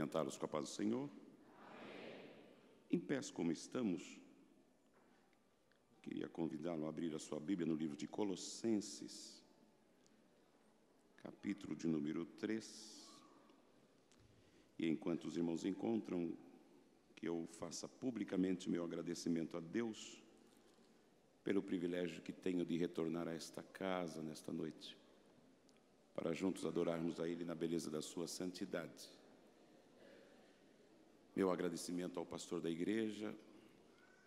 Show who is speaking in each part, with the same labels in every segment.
Speaker 1: cumprimentá-los com a paz do Senhor. Em pés como estamos, queria convidá-lo a abrir a sua Bíblia no livro de Colossenses, capítulo de número 3. E enquanto os irmãos encontram, que eu faça publicamente o meu agradecimento a Deus pelo privilégio que tenho de retornar a esta casa nesta noite, para juntos adorarmos a Ele na beleza da sua santidade. Meu agradecimento ao pastor da igreja,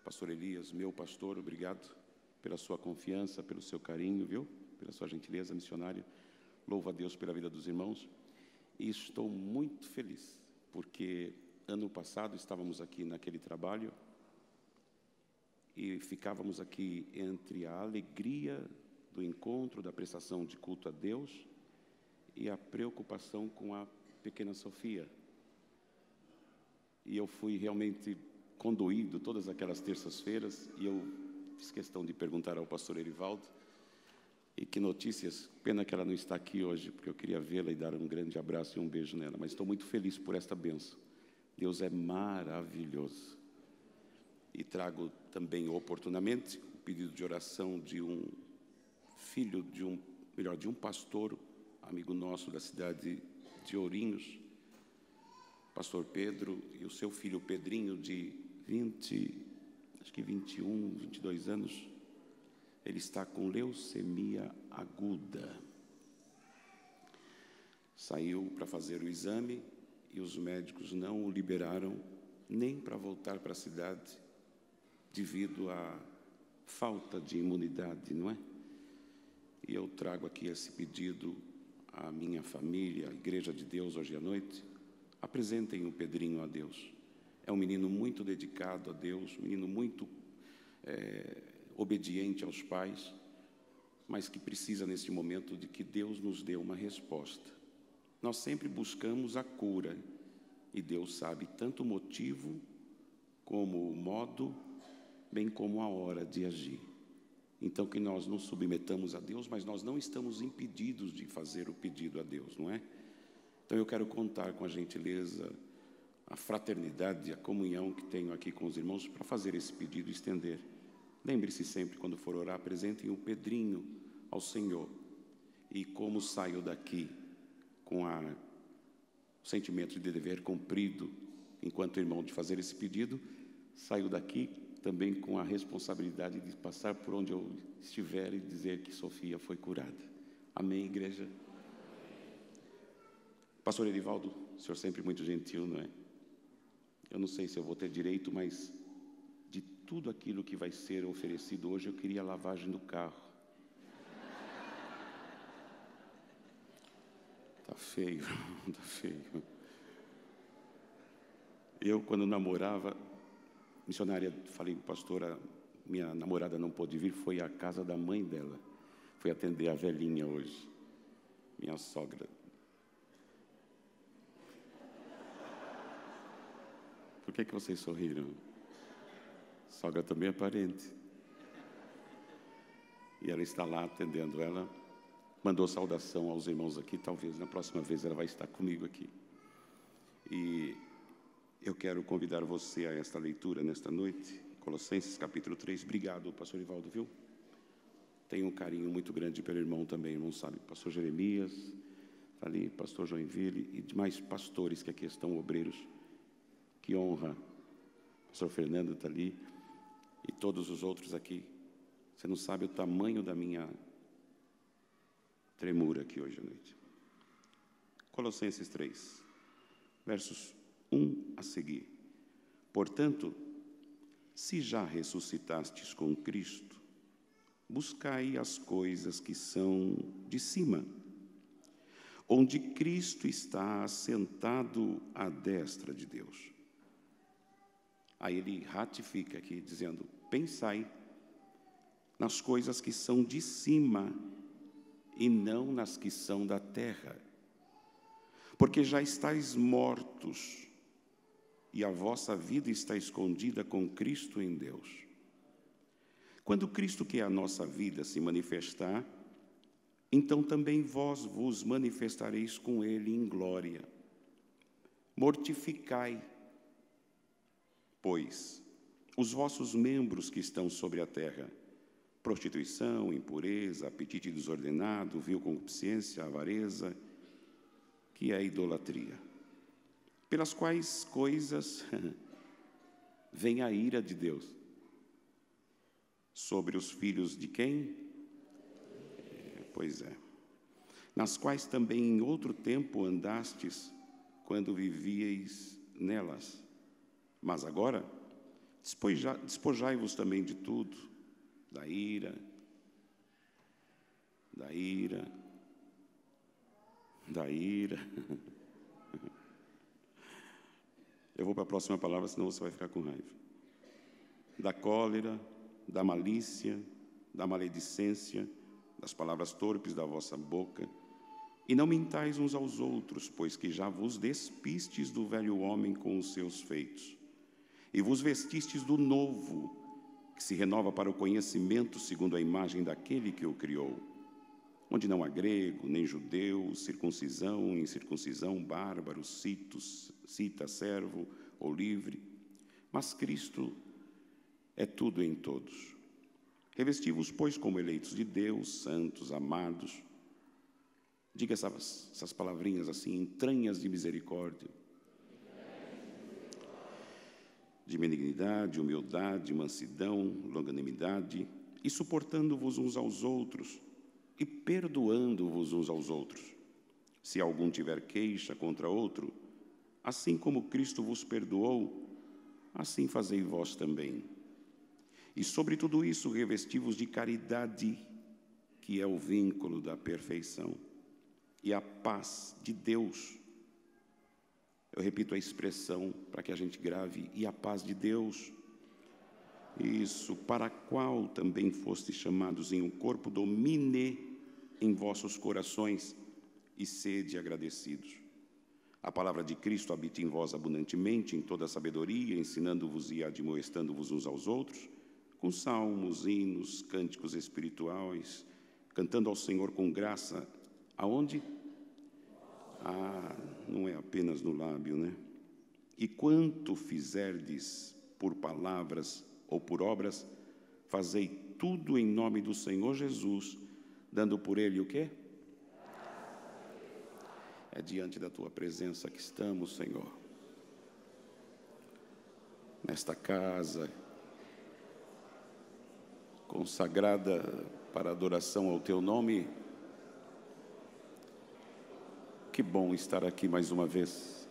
Speaker 1: pastor Elias, meu pastor, obrigado pela sua confiança, pelo seu carinho, viu? Pela sua gentileza missionária. Louvo a Deus pela vida dos irmãos. E estou muito feliz, porque ano passado estávamos aqui naquele trabalho e ficávamos aqui entre a alegria do encontro, da prestação de culto a Deus e a preocupação com a pequena Sofia. E eu fui realmente condoído todas aquelas terças-feiras, e eu fiz questão de perguntar ao pastor Erivaldo, e que notícias, pena que ela não está aqui hoje, porque eu queria vê-la e dar um grande abraço e um beijo nela, mas estou muito feliz por esta bênção. Deus é maravilhoso. E trago também oportunamente o pedido de oração de um filho de um pastor, amigo nosso da cidade de Ourinhos, pastor Pedro, e o seu filho Pedrinho, de 21, 22 anos, ele está com leucemia aguda. Saiu para fazer o exame e os médicos não o liberaram nem para voltar para a cidade, devido à falta de imunidade, não é? E eu trago aqui esse pedido à minha família, à Igreja de Deus, hoje à noite. Apresentem o Pedrinho a Deus. É um menino muito dedicado a Deus, um menino muito obediente aos pais, mas que precisa, neste momento, de que Deus nos dê uma resposta. Nós sempre buscamos a cura, e Deus sabe tanto o motivo, como o modo, bem como a hora de agir. Então, que nós nos submetamos a Deus, mas nós não estamos impedidos de fazer o pedido a Deus, não é? Então, eu quero contar com a gentileza, a fraternidade, a comunhão que tenho aqui com os irmãos para fazer esse pedido e estender. Lembre-se sempre, quando for orar, apresentem o Pedrinho ao Senhor. E como saio daqui com o sentimento de dever cumprido, enquanto irmão, de fazer esse pedido, saio daqui também com a responsabilidade de passar por onde eu estiver e dizer que Sofia foi curada. Amém, igreja? Pastor Erivaldo, o senhor sempre muito gentil, não é? Eu não sei se eu vou ter direito, mas de tudo aquilo que vai ser oferecido hoje, eu queria a lavagem do carro. Tá feio, tá feio. Eu, quando namorava, missionária, falei, pastora, minha namorada não pôde vir, foi à casa da mãe dela. Fui atender a velhinha hoje, minha sogra. Por que vocês sorriram? Sogra também é parente. E ela está lá atendendo. Ela mandou saudação aos irmãos aqui. Talvez na próxima vez ela vai estar comigo aqui. E eu quero convidar você a esta leitura nesta noite. Colossenses capítulo 3. Obrigado, pastor Ivaldo, viu? Tenho um carinho muito grande pelo irmão também, irmão sabe. Pastor Jeremias, está ali, pastor Joinville e demais pastores que aqui estão, obreiros. Que honra, o pastor Fernando está ali, e todos os outros aqui. Você não sabe o tamanho da minha tremura aqui hoje à noite. Colossenses 3, versos 1 a seguir. Portanto, se já ressuscitastes com Cristo, buscai as coisas que são de cima, onde Cristo está assentado à destra de Deus. Aí ele ratifica aqui, dizendo, pensai nas coisas que são de cima e não nas que são da terra, porque já estáis mortos e a vossa vida está escondida com Cristo em Deus. Quando Cristo, que é a nossa vida, se manifestar, então também vós vos manifestareis com Ele em glória. Mortificai, pois, os vossos membros que estão sobre a terra: prostituição, impureza, apetite desordenado, vil concupiscência, avareza, que é a idolatria. Pelas quais coisas vem a ira de Deus sobre os filhos de quem? Pois é. Nas quais também em outro tempo andastes, quando vivieis nelas. Mas agora, despojai-vos também de tudo, da ira, Eu vou para a próxima palavra, senão você vai ficar com raiva. Da cólera, da malícia, da maledicência, das palavras torpes da vossa boca. E não mintais uns aos outros, pois que já vos despistes do velho homem com os seus feitos, e vos vestistes do novo, que se renova para o conhecimento segundo a imagem daquele que o criou, onde não há grego, nem judeu, circuncisão, incircuncisão, bárbaro, cita, servo ou livre, mas Cristo é tudo em todos. Revesti-vos, pois, como eleitos de Deus, santos, amados. Diga essas palavrinhas assim: entranhas de misericórdia, de benignidade, humildade, mansidão, longanimidade, e suportando-vos uns aos outros, e perdoando-vos uns aos outros. Se algum tiver queixa contra outro, assim como Cristo vos perdoou, assim fazei vós também. E sobre tudo isso revesti-vos de caridade, que é o vínculo da perfeição, e a paz de Deus. Eu repito a expressão para que a gente grave: e a paz de Deus. Isso, para a qual também fostes chamados em um corpo, domine em vossos corações e sede agradecidos. A palavra de Cristo habita em vós abundantemente, em toda a sabedoria, ensinando-vos e admoestando-vos uns aos outros, com salmos, hinos, cânticos espirituais, cantando ao Senhor com graça. Aonde? Não é apenas no lábio, né? E quanto fizerdes por palavras ou por obras, fazei tudo em nome do Senhor Jesus, dando por Ele o quê? É diante da Tua presença que estamos, Senhor. Nesta casa consagrada para adoração ao Teu nome. Que bom estar aqui mais uma vez.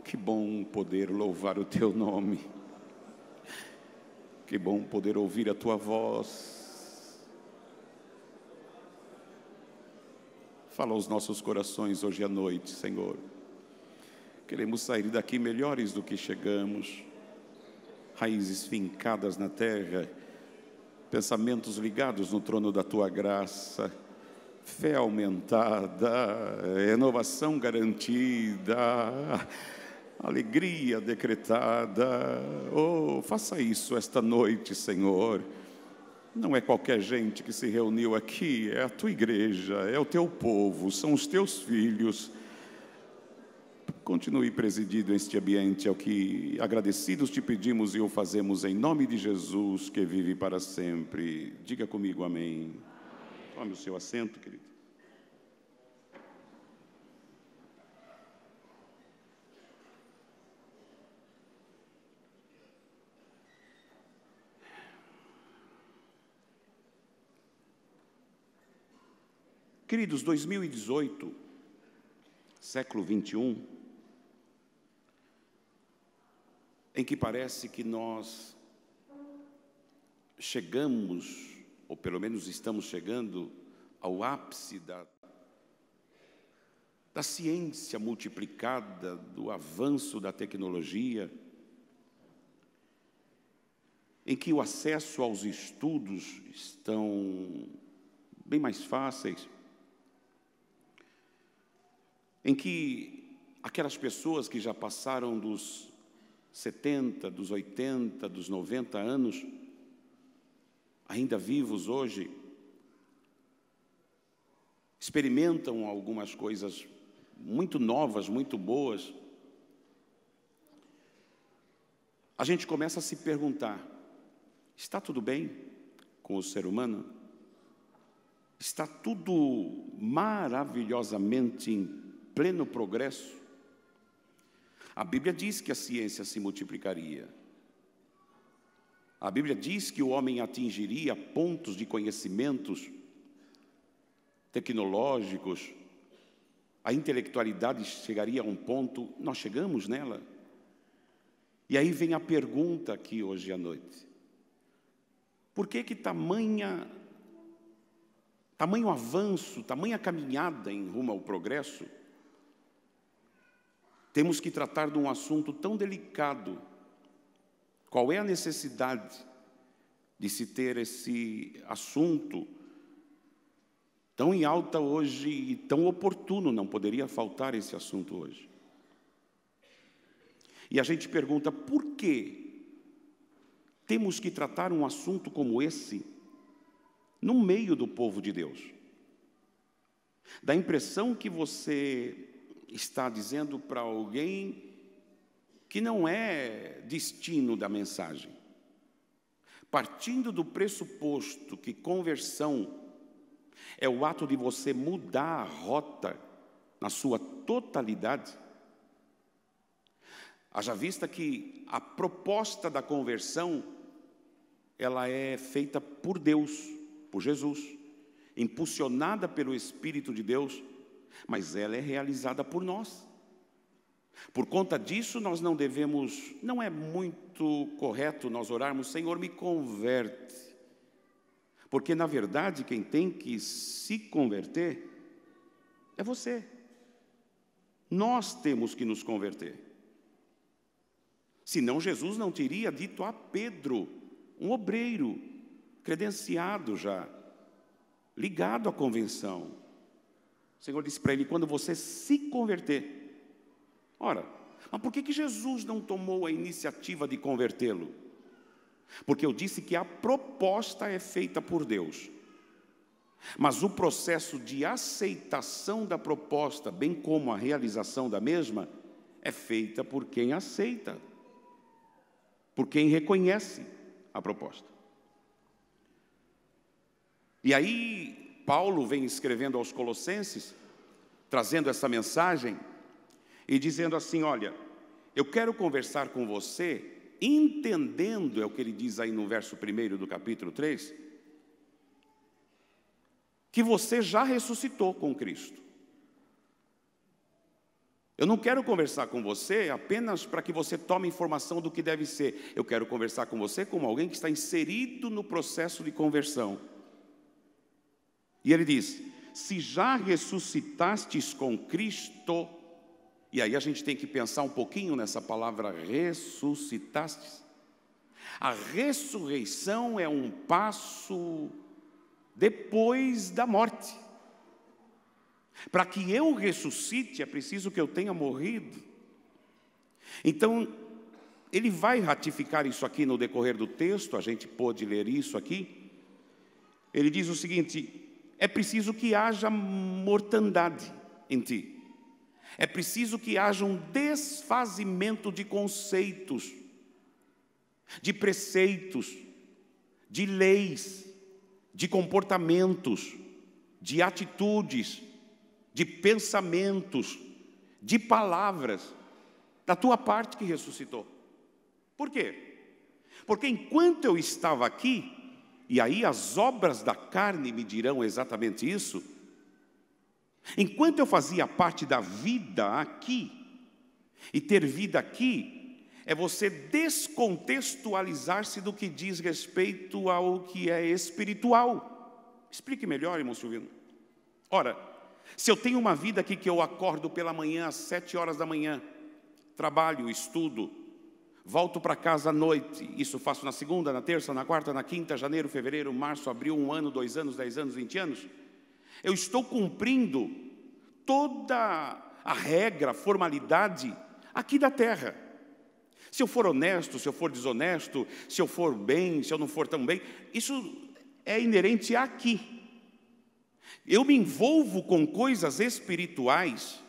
Speaker 1: Que bom poder louvar o Teu nome. Que bom poder ouvir a Tua voz. Fala aos nossos corações hoje à noite, Senhor. Queremos sair daqui melhores do que chegamos. Raízes fincadas na terra, pensamentos ligados no trono da Tua graça, fé aumentada, renovação garantida, alegria decretada. Oh, faça isso esta noite, Senhor. Não é qualquer gente que se reuniu aqui, é a Tua igreja, é o Teu povo, são os Teus filhos. Continue presidido este ambiente, é o que agradecidos te pedimos e o fazemos em nome de Jesus, que vive para sempre. Diga comigo amém. Tome o seu assento, querido. Queridos, 2018, século 21, em que parece que nós chegamos, ou pelo menos estamos chegando, ao ápice da ciência multiplicada, do avanço da tecnologia, em que o acesso aos estudos estão bem mais fáceis, em que aquelas pessoas que já passaram dos 70, dos 80, dos 90 anos, ainda vivos hoje, experimentam algumas coisas muito novas, muito boas, a gente começa a se perguntar: está tudo bem com o ser humano? Está tudo maravilhosamente em pleno progresso? A Bíblia diz que a ciência se multiplicaria. A Bíblia diz que o homem atingiria pontos de conhecimentos tecnológicos, a intelectualidade chegaria a um ponto, nós chegamos nela. E aí vem a pergunta aqui hoje à noite: por que tamanho avanço, tamanha caminhada em rumo ao progresso, temos que tratar de um assunto tão delicado? Qual é a necessidade de se ter esse assunto tão em alta hoje e tão oportuno? Não poderia faltar esse assunto hoje. E a gente pergunta: por que temos que tratar um assunto como esse no meio do povo de Deus? Dá a impressão que você está dizendo para alguém que não é destino da mensagem. Partindo do pressuposto que conversão é o ato de você mudar a rota na sua totalidade, haja vista que a proposta da conversão, ela é feita por Deus, por Jesus, impulsionada pelo Espírito de Deus, mas ela é realizada por nós. Por conta disso, nós não devemos, não é muito correto nós orarmos: Senhor, me converte. Porque, na verdade, quem tem que se converter é você. Nós temos que nos converter. Senão, Jesus não teria dito a Pedro, um obreiro, credenciado já, ligado à convenção. O Senhor disse para ele: quando você se converter. Ora, mas por que Jesus não tomou a iniciativa de convertê-lo? Porque eu disse que a proposta é feita por Deus. Mas o processo de aceitação da proposta, bem como a realização da mesma, é feita por quem aceita, por quem reconhece a proposta. E aí, Paulo vem escrevendo aos Colossenses, trazendo essa mensagem e dizendo assim: olha, eu quero conversar com você, entendendo, é o que ele diz aí no verso 1 do capítulo 3, que você já ressuscitou com Cristo. Eu não quero conversar com você apenas para que você tome informação do que deve ser. Eu quero conversar com você como alguém que está inserido no processo de conversão. E ele diz: se já ressuscitastes com Cristo. E aí a gente tem que pensar um pouquinho nessa palavra ressuscitastes. A ressurreição é um passo depois da morte. Para que eu ressuscite, é preciso que eu tenha morrido. Então, ele vai ratificar isso aqui no decorrer do texto, a gente pôde ler isso aqui. Ele diz o seguinte: é preciso que haja mortandade em ti. É preciso que haja um desfazimento de conceitos, de preceitos, de leis, de comportamentos, de atitudes, de pensamentos, de palavras, da tua parte que ressuscitou. Por quê? Porque enquanto eu estava aqui, e aí as obras da carne me dirão exatamente isso, enquanto eu fazia parte da vida aqui, e ter vida aqui, é você descontextualizar-se do que diz respeito ao que é espiritual. Explique melhor, irmão Silvino. Ora, se eu tenho uma vida aqui que eu acordo pela manhã às 7 horas da manhã, trabalho, estudo, volto para casa à noite, isso faço na segunda, na terça, na quarta, na quinta, janeiro, fevereiro, março, abril, 1 ano, 2 anos, 10 anos, 20 anos, eu estou cumprindo toda a regra, a formalidade aqui da terra. Se eu for honesto, se eu for desonesto, se eu for bem, se eu não for tão bem, isso é inerente aqui. Eu me envolvo com coisas espirituais,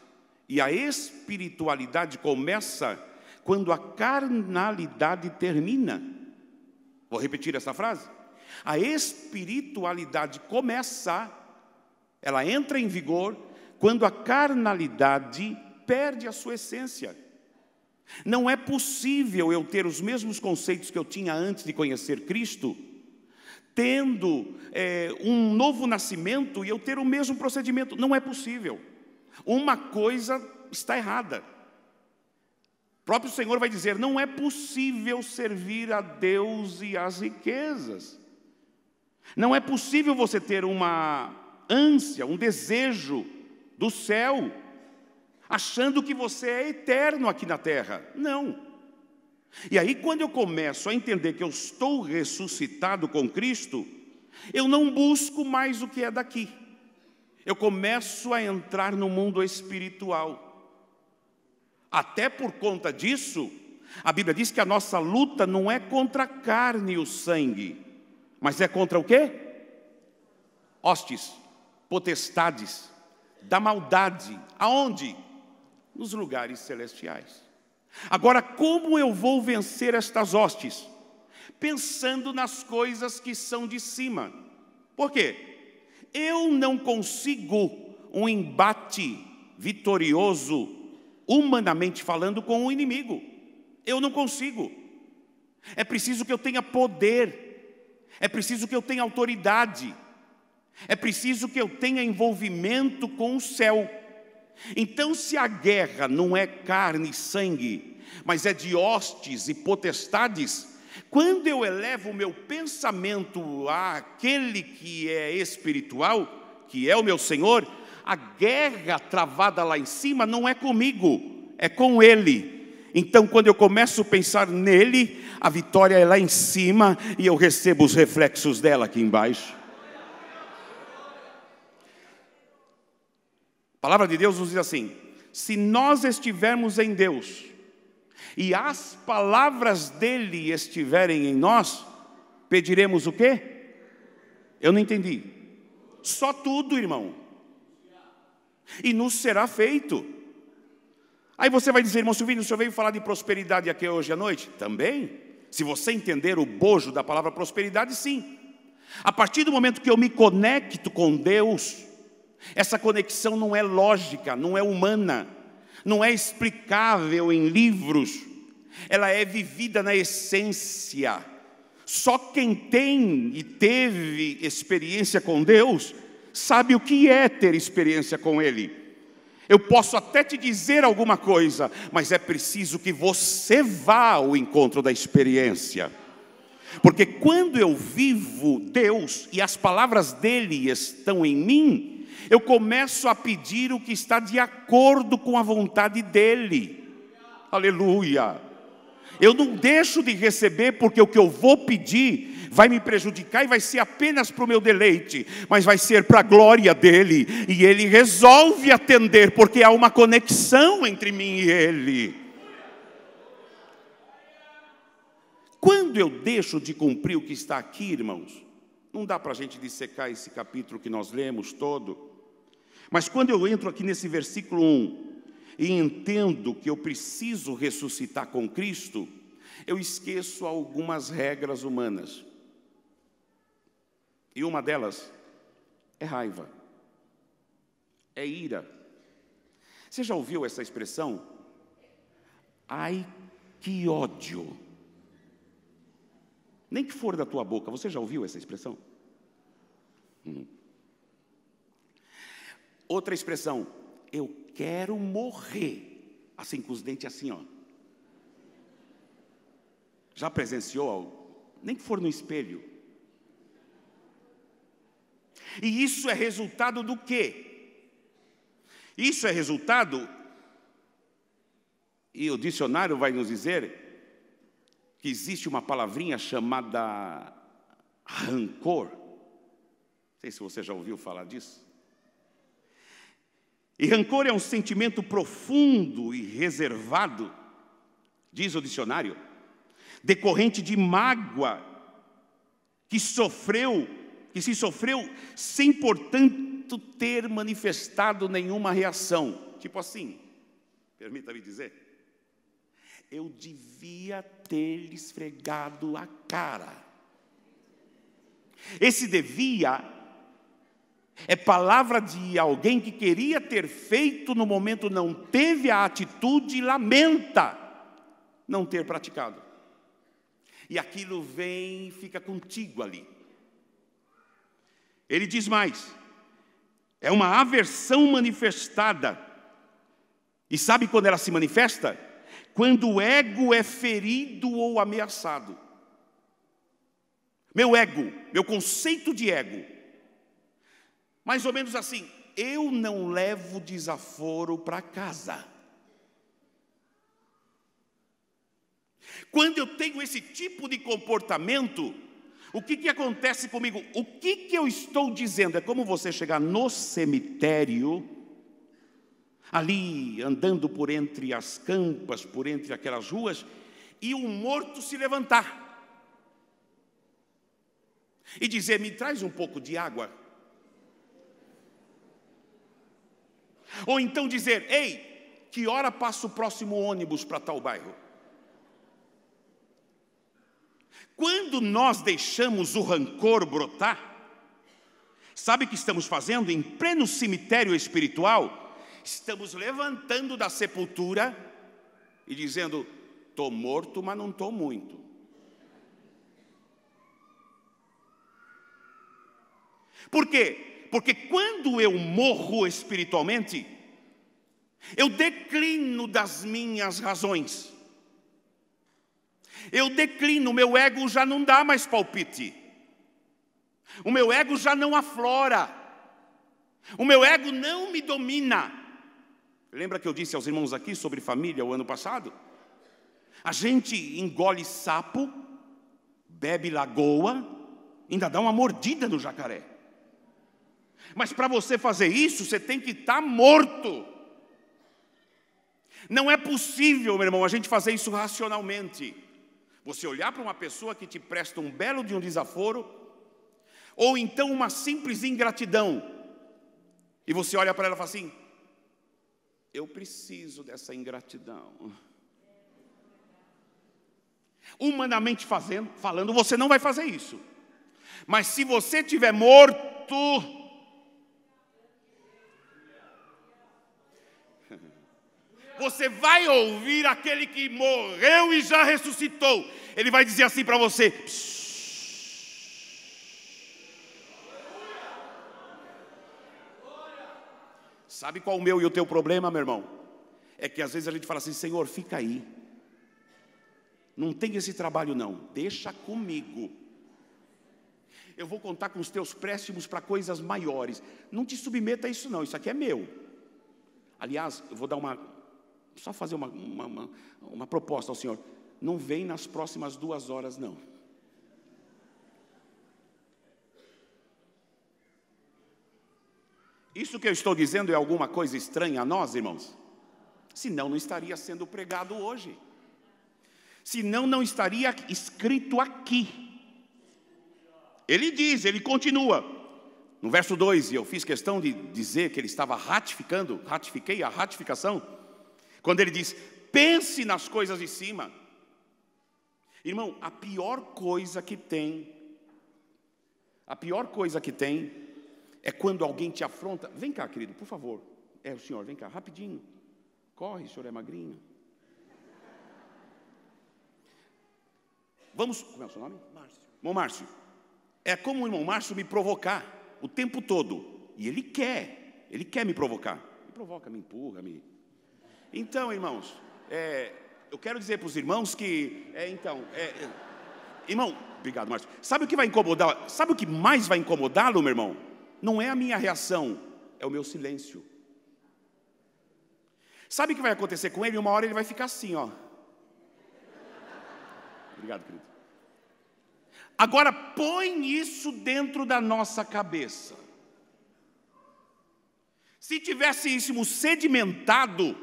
Speaker 1: e a espiritualidade começa quando a carnalidade termina. Vou repetir essa frase. A espiritualidade começa, ela entra em vigor quando a carnalidade perde a sua essência. Não é possível eu ter os mesmos conceitos que eu tinha antes de conhecer Cristo, tendo um novo nascimento e eu ter o mesmo procedimento. Não é possível. Uma coisa está errada. O próprio Senhor vai dizer, não é possível servir a Deus e às riquezas. Não é possível você ter uma ânsia, um desejo do céu, achando que você é eterno aqui na terra. Não. E aí, quando eu começo a entender que eu estou ressuscitado com Cristo, eu não busco mais o que é daqui. Eu começo a entrar no mundo espiritual. Até por conta disso, a Bíblia diz que a nossa luta não é contra a carne e o sangue, mas é contra o quê? Hostes, potestades, da maldade. Aonde? Nos lugares celestiais. Agora, como eu vou vencer estas hostes? Pensando nas coisas que são de cima. Por quê? Eu não consigo um embate vitorioso, humanamente falando, com o inimigo. Eu não consigo. É preciso que eu tenha poder. É preciso que eu tenha autoridade. É preciso que eu tenha envolvimento com o céu. Então, se a guerra não é carne e sangue, mas é de hostes e potestades, quando eu elevo o meu pensamento àquele que é espiritual, que é o meu Senhor, a guerra travada lá em cima não é comigo, é com Ele. Então, quando eu começo a pensar nele, a vitória é lá em cima e eu recebo os reflexos dela aqui embaixo. A palavra de Deus nos diz assim: se nós estivermos em Deus e as palavras dele estiverem em nós, pediremos o quê? Eu não entendi. Só tudo, irmão. E nos será feito. Aí você vai dizer, irmão Silvino, o senhor veio falar de prosperidade aqui hoje à noite? Também. Se você entender o bojo da palavra prosperidade, sim. A partir do momento que eu me conecto com Deus, essa conexão não é lógica, não é humana, não é explicável em livros, ela é vivida na essência. Só quem tem e teve experiência com Deus sabe o que é ter experiência com Ele. Eu posso até te dizer alguma coisa, mas é preciso que você vá ao encontro da experiência. Porque quando eu vivo Deus e as palavras dele estão em mim, eu começo a pedir o que está de acordo com a vontade dele. Aleluia! Eu não deixo de receber porque o que eu vou pedir vai me prejudicar e vai ser apenas para o meu deleite, mas vai ser para a glória dele, e ele resolve atender, porque há uma conexão entre mim e ele. Quando eu deixo de cumprir o que está aqui, irmãos, não dá para a gente dissecar esse capítulo que nós lemos todo, mas quando eu entro aqui nesse versículo 1, e entendo que eu preciso ressuscitar com Cristo, eu esqueço algumas regras humanas. E uma delas é raiva, é ira. Você já ouviu essa expressão? Ai, que ódio. Nem que for da tua boca, você já ouviu essa expressão? Outra expressão, eu quero morrer, assim com os dentes assim, ó. Já presenciou? Nem que for no espelho. E isso é resultado do quê? Isso é resultado, e o dicionário vai nos dizer, que existe uma palavrinha chamada rancor. Não sei se você já ouviu falar disso. E rancor é um sentimento profundo e reservado, diz o dicionário, decorrente de mágoa que se sofreu sem, portanto, ter manifestado nenhuma reação. Tipo assim, permita-me dizer, Eu devia ter lhe esfregado a cara. Esse devia é palavra de alguém que queria ter feito, no momento não teve a atitude e lamenta não ter praticado. E aquilo vem e fica contigo ali. Ele diz mais, é uma aversão manifestada. E sabe quando ela se manifesta? Quando o ego é ferido ou ameaçado. Meu ego, meu conceito de ego, mais ou menos assim, eu não levo desaforo para casa. Quando eu tenho esse tipo de comportamento, o que acontece comigo? O que eu estou dizendo? É como você chegar no cemitério, ali andando por entre as campas, por entre aquelas ruas, e um morto se levantar e dizer, me traz um pouco de água. Ou então dizer, ei, que hora passa o próximo ônibus para tal bairro? Quando nós deixamos o rancor brotar, sabe o que estamos fazendo? Em pleno cemitério espiritual, estamos levantando da sepultura e dizendo, estou morto, mas não estou muito. Por quê? Porque quando eu morro espiritualmente, eu declino das minhas razões. Eu declino, o meu ego já não dá mais palpite. O meu ego já não aflora. O meu ego não me domina. Lembra que eu disse aos irmãos aqui sobre família o ano passado? A gente engole sapo, bebe lagoa, ainda dá uma mordida no jacaré. Mas para você fazer isso, você tem que estar morto. Não é possível, meu irmão, a gente fazer isso racionalmente. Você olhar para uma pessoa que te presta um belo de um desaforo, ou então uma simples ingratidão, e você olha para ela e fala assim, eu preciso dessa ingratidão. Humanamente falando, você não vai fazer isso. Mas se você estiver morto, você vai ouvir aquele que morreu e já ressuscitou. Ele vai dizer assim para você, sabe qual o meu e o teu problema, meu irmão? É que às vezes a gente fala assim, Senhor, fica aí. Não tem esse trabalho não, deixa comigo. Eu vou contar com os teus préstimos para coisas maiores. Não te submeta a isso não, isso aqui é meu. Aliás, eu vou dar só fazer uma proposta ao Senhor. Não vem nas próximas 2 horas não. Isso que eu estou dizendo é alguma coisa estranha a nós, irmãos? Senão não estaria sendo pregado hoje. Senão não atiria escrito aqui. Ele diz, ele continua. No verso 2, e eu fiz questão de dizer que ele estava ratifiquei a ratificação. Quando ele diz, pense nas coisas de cima. Irmão, a pior coisa que tem é quando alguém te afronta. Vem cá, querido, por favor. O senhor, vem cá, rapidinho. Corre, o senhor é magrinho. Como é o seu nome? Márcio. Irmão Márcio. É como o irmão Márcio me provocar o tempo todo. E ele quer me provocar. Me provoca, me empurra, Então, irmãos, eu quero dizer para os irmãos que, irmão, obrigado, Márcio. Sabe o que vai incomodar? Sabe o que mais vai incomodá-lo, meu irmão? Não é a minha reação, é o meu silêncio. Sabe o que vai acontecer com ele? Uma hora ele vai ficar assim, ó. Obrigado, querido. Agora, põe isso dentro da nossa cabeça. Se tivéssemos sedimentado,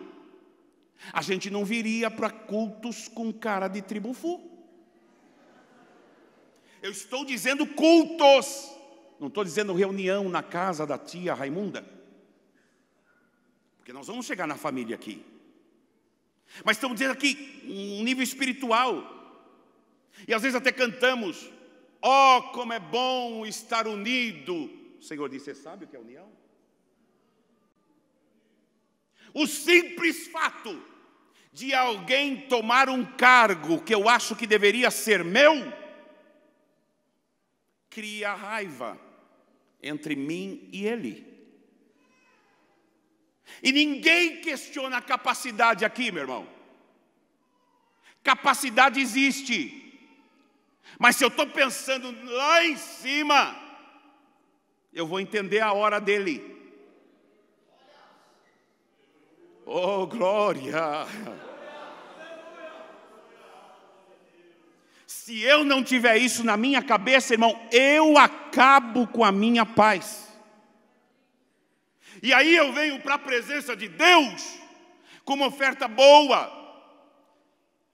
Speaker 1: a gente não viria para cultos com cara de tribufu. Eu estou dizendo cultos. Não estou dizendo reunião na casa da tia Raimunda. Porque nós vamos chegar na família aqui. Mas estamos dizendo aqui um nível espiritual. E às vezes até cantamos: oh, como é bom estar unido. O Senhor disse: você sabe o que é união? O simples fato de alguém tomar um cargo que eu acho que deveria ser meu, cria raiva entre mim e ele. E ninguém questiona a capacidade aqui, meu irmão. Capacidade existe. Mas se eu estou pensando lá em cima, eu vou entender a hora dele. Oh, glória! Se eu não tiver isso na minha cabeça, irmão, eu acabo com a minha paz. E aí eu venho para a presença de Deus com uma oferta boa.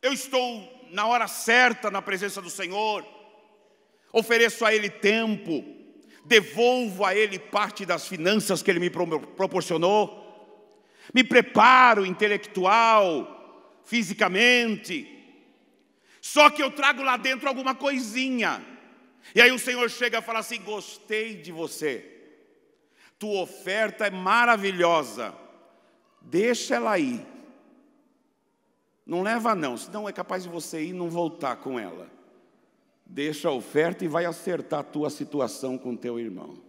Speaker 1: Eu estou na hora certa na presença do Senhor, ofereço a Ele tempo, devolvo a Ele parte das finanças que Ele me proporcionou, me preparo intelectual, fisicamente, só que eu trago lá dentro alguma coisinha, e aí o Senhor chega e fala assim: gostei de você, tua oferta é maravilhosa, deixa ela aí. Não leva não, senão é capaz de você ir e não voltar com ela. Deixa a oferta e vai acertar a tua situação com o teu irmão.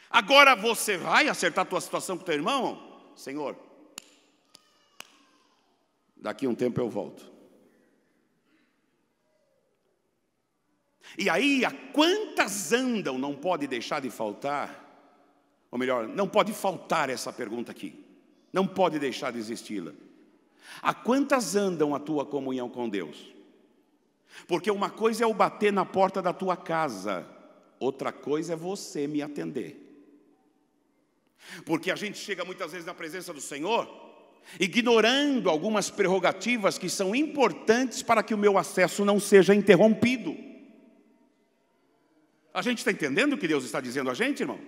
Speaker 1: Agora você vai acertar a tua situação com o teu irmão? Senhor, daqui a um tempo eu volto. E aí, a quantas andam não pode deixar de faltar? Ou melhor, não pode faltar essa pergunta aqui. Não pode deixar de existi-la. A quantas andam a tua comunhão com Deus? Porque uma coisa é eu bater na porta da tua casa, outra coisa é você me atender. Porque a gente chega muitas vezes na presença do Senhor, ignorando algumas prerrogativas que são importantes para que o meu acesso não seja interrompido. A gente está entendendo o que Deus está dizendo a gente, irmão?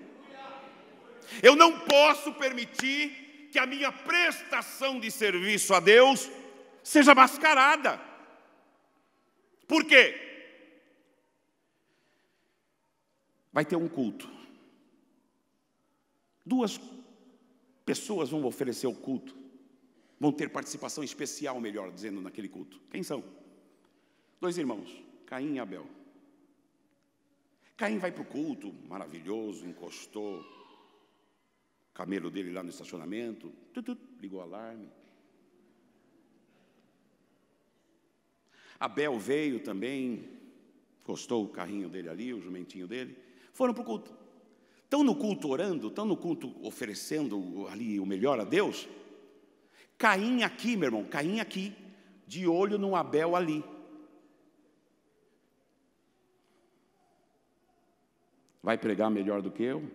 Speaker 1: Eu não posso permitir que a minha prestação de serviço a Deus seja mascarada. Por quê? Vai ter um culto. 2 pessoas vão oferecer o culto. Vão ter participação especial, melhor dizendo, naquele culto. Quem são? 2 irmãos, Caim e Abel. Caim vai para o culto, maravilhoso, encostou o camelo dele lá no estacionamento, ligou o alarme. Abel veio também, encostou o carrinho dele ali, o jumentinho dele, foram para o culto. Estão no culto orando, estão no culto oferecendo ali o melhor a Deus. Caim aqui, meu irmão, Caim aqui, de olho no Abel ali. Vai pregar melhor do que eu?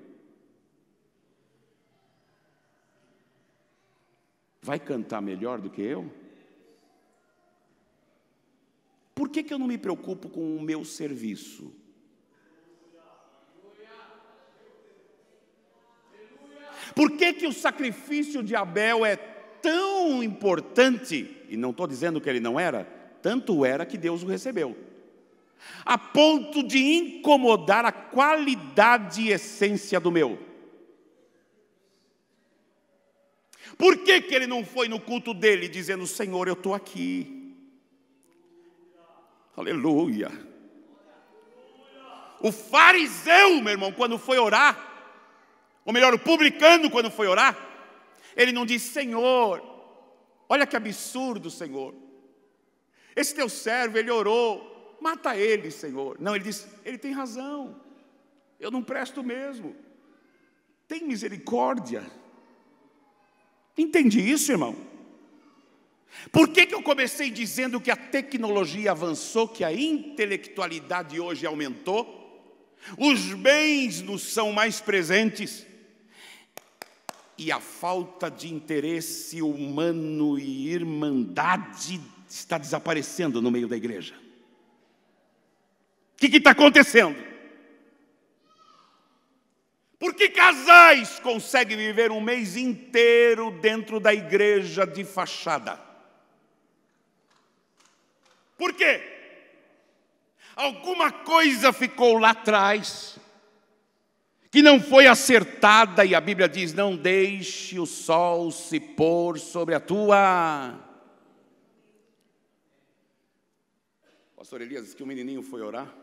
Speaker 1: Vai cantar melhor do que eu? Por que eu não me preocupo com o meu serviço? Por que o sacrifício de Abel é tão importante? E não estou dizendo que ele não era, tanto era que Deus o recebeu, a ponto de incomodar a qualidade e essência do meu. Por que ele não foi no culto dele dizendo: Senhor, eu estou aqui? Aleluia. O fariseu, meu irmão, quando foi orar, ou melhor, o publicano quando foi orar, ele não disse: Senhor, olha que absurdo, Senhor, esse teu servo, ele orou, mata ele, Senhor. Não, ele disse: ele tem razão, eu não presto mesmo, tem misericórdia. Entende isso, irmão? Por que eu comecei dizendo que a tecnologia avançou, que a intelectualidade hoje aumentou, os bens nos são mais presentes, e a falta de interesse humano e irmandade está desaparecendo no meio da igreja? O que está acontecendo? Por que casais conseguem viver um mês inteiro dentro da igreja de fachada? Por quê? Alguma coisa ficou lá atrás que não foi acertada, e a Bíblia diz: não deixe o sol se pôr sobre a tua. Pastor Elias disse que o menininho foi orar,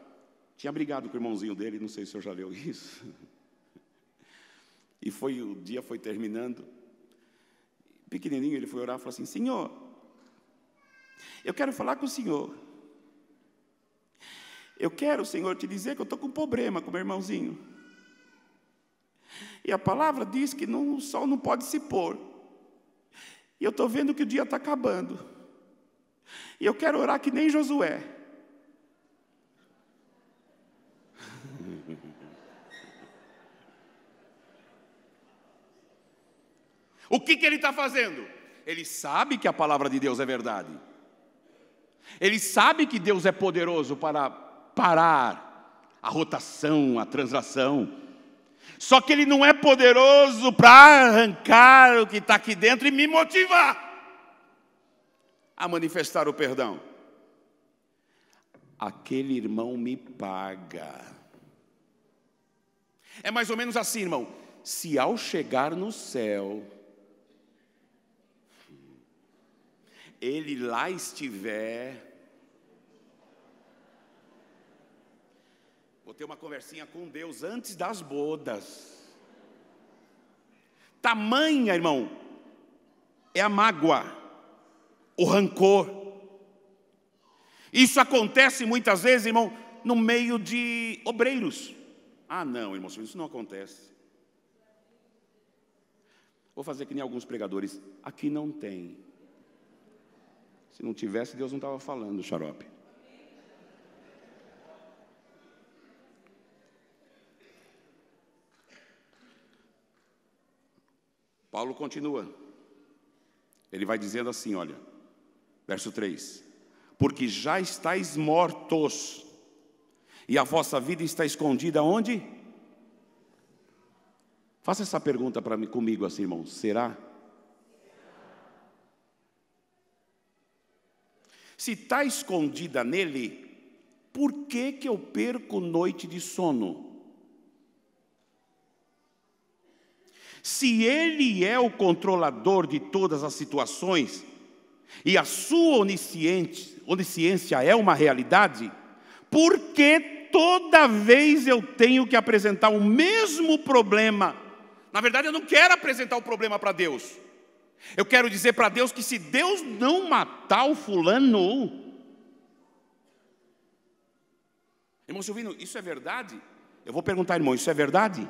Speaker 1: tinha brigado com o irmãozinho dele, não sei se o senhor já leu isso. E o dia foi terminando, pequenininho, ele foi orar e falou assim: Senhor, eu quero falar com o Senhor. Eu quero, Senhor, te dizer que eu estou com um problema com meu irmãozinho. E a palavra diz que o sol não pode se pôr. E eu estou vendo que o dia está acabando. E eu quero orar que nem Josué. O que ele está fazendo? Ele sabe que a palavra de Deus é verdade. Ele sabe que Deus é poderoso para parar a rotação, a translação. Só que Ele não é poderoso para arrancar o que está aqui dentro e me motivar a manifestar o perdão. Aquele irmão me paga. É mais ou menos assim, irmão. Se ao chegar no céu, ele lá estiver, vou ter uma conversinha com Deus antes das bodas. Tamanha, irmão, é a mágoa, o rancor. Isso acontece muitas vezes, irmão, no meio de obreiros. Ah, não, irmão, isso não acontece. Vou fazer que nem alguns pregadores. Aqui não tem. Se não tivesse, Deus não estava falando, xarope. Paulo continua. Ele vai dizendo assim, olha, verso 3. Porque já estáis mortos, e a vossa vida está escondida onde? Faça essa pergunta para mim, comigo assim, irmão. Será? Se está escondida nele, por que eu perco noite de sono? Se Ele é o controlador de todas as situações, e a sua onisciência é uma realidade, por que toda vez eu tenho que apresentar o mesmo problema? Na verdade, eu não quero apresentar o problema para Deus. Eu quero dizer para Deus que se Deus não matar o fulano... Irmão Silvino, isso é verdade? Eu vou perguntar, irmão, isso é verdade?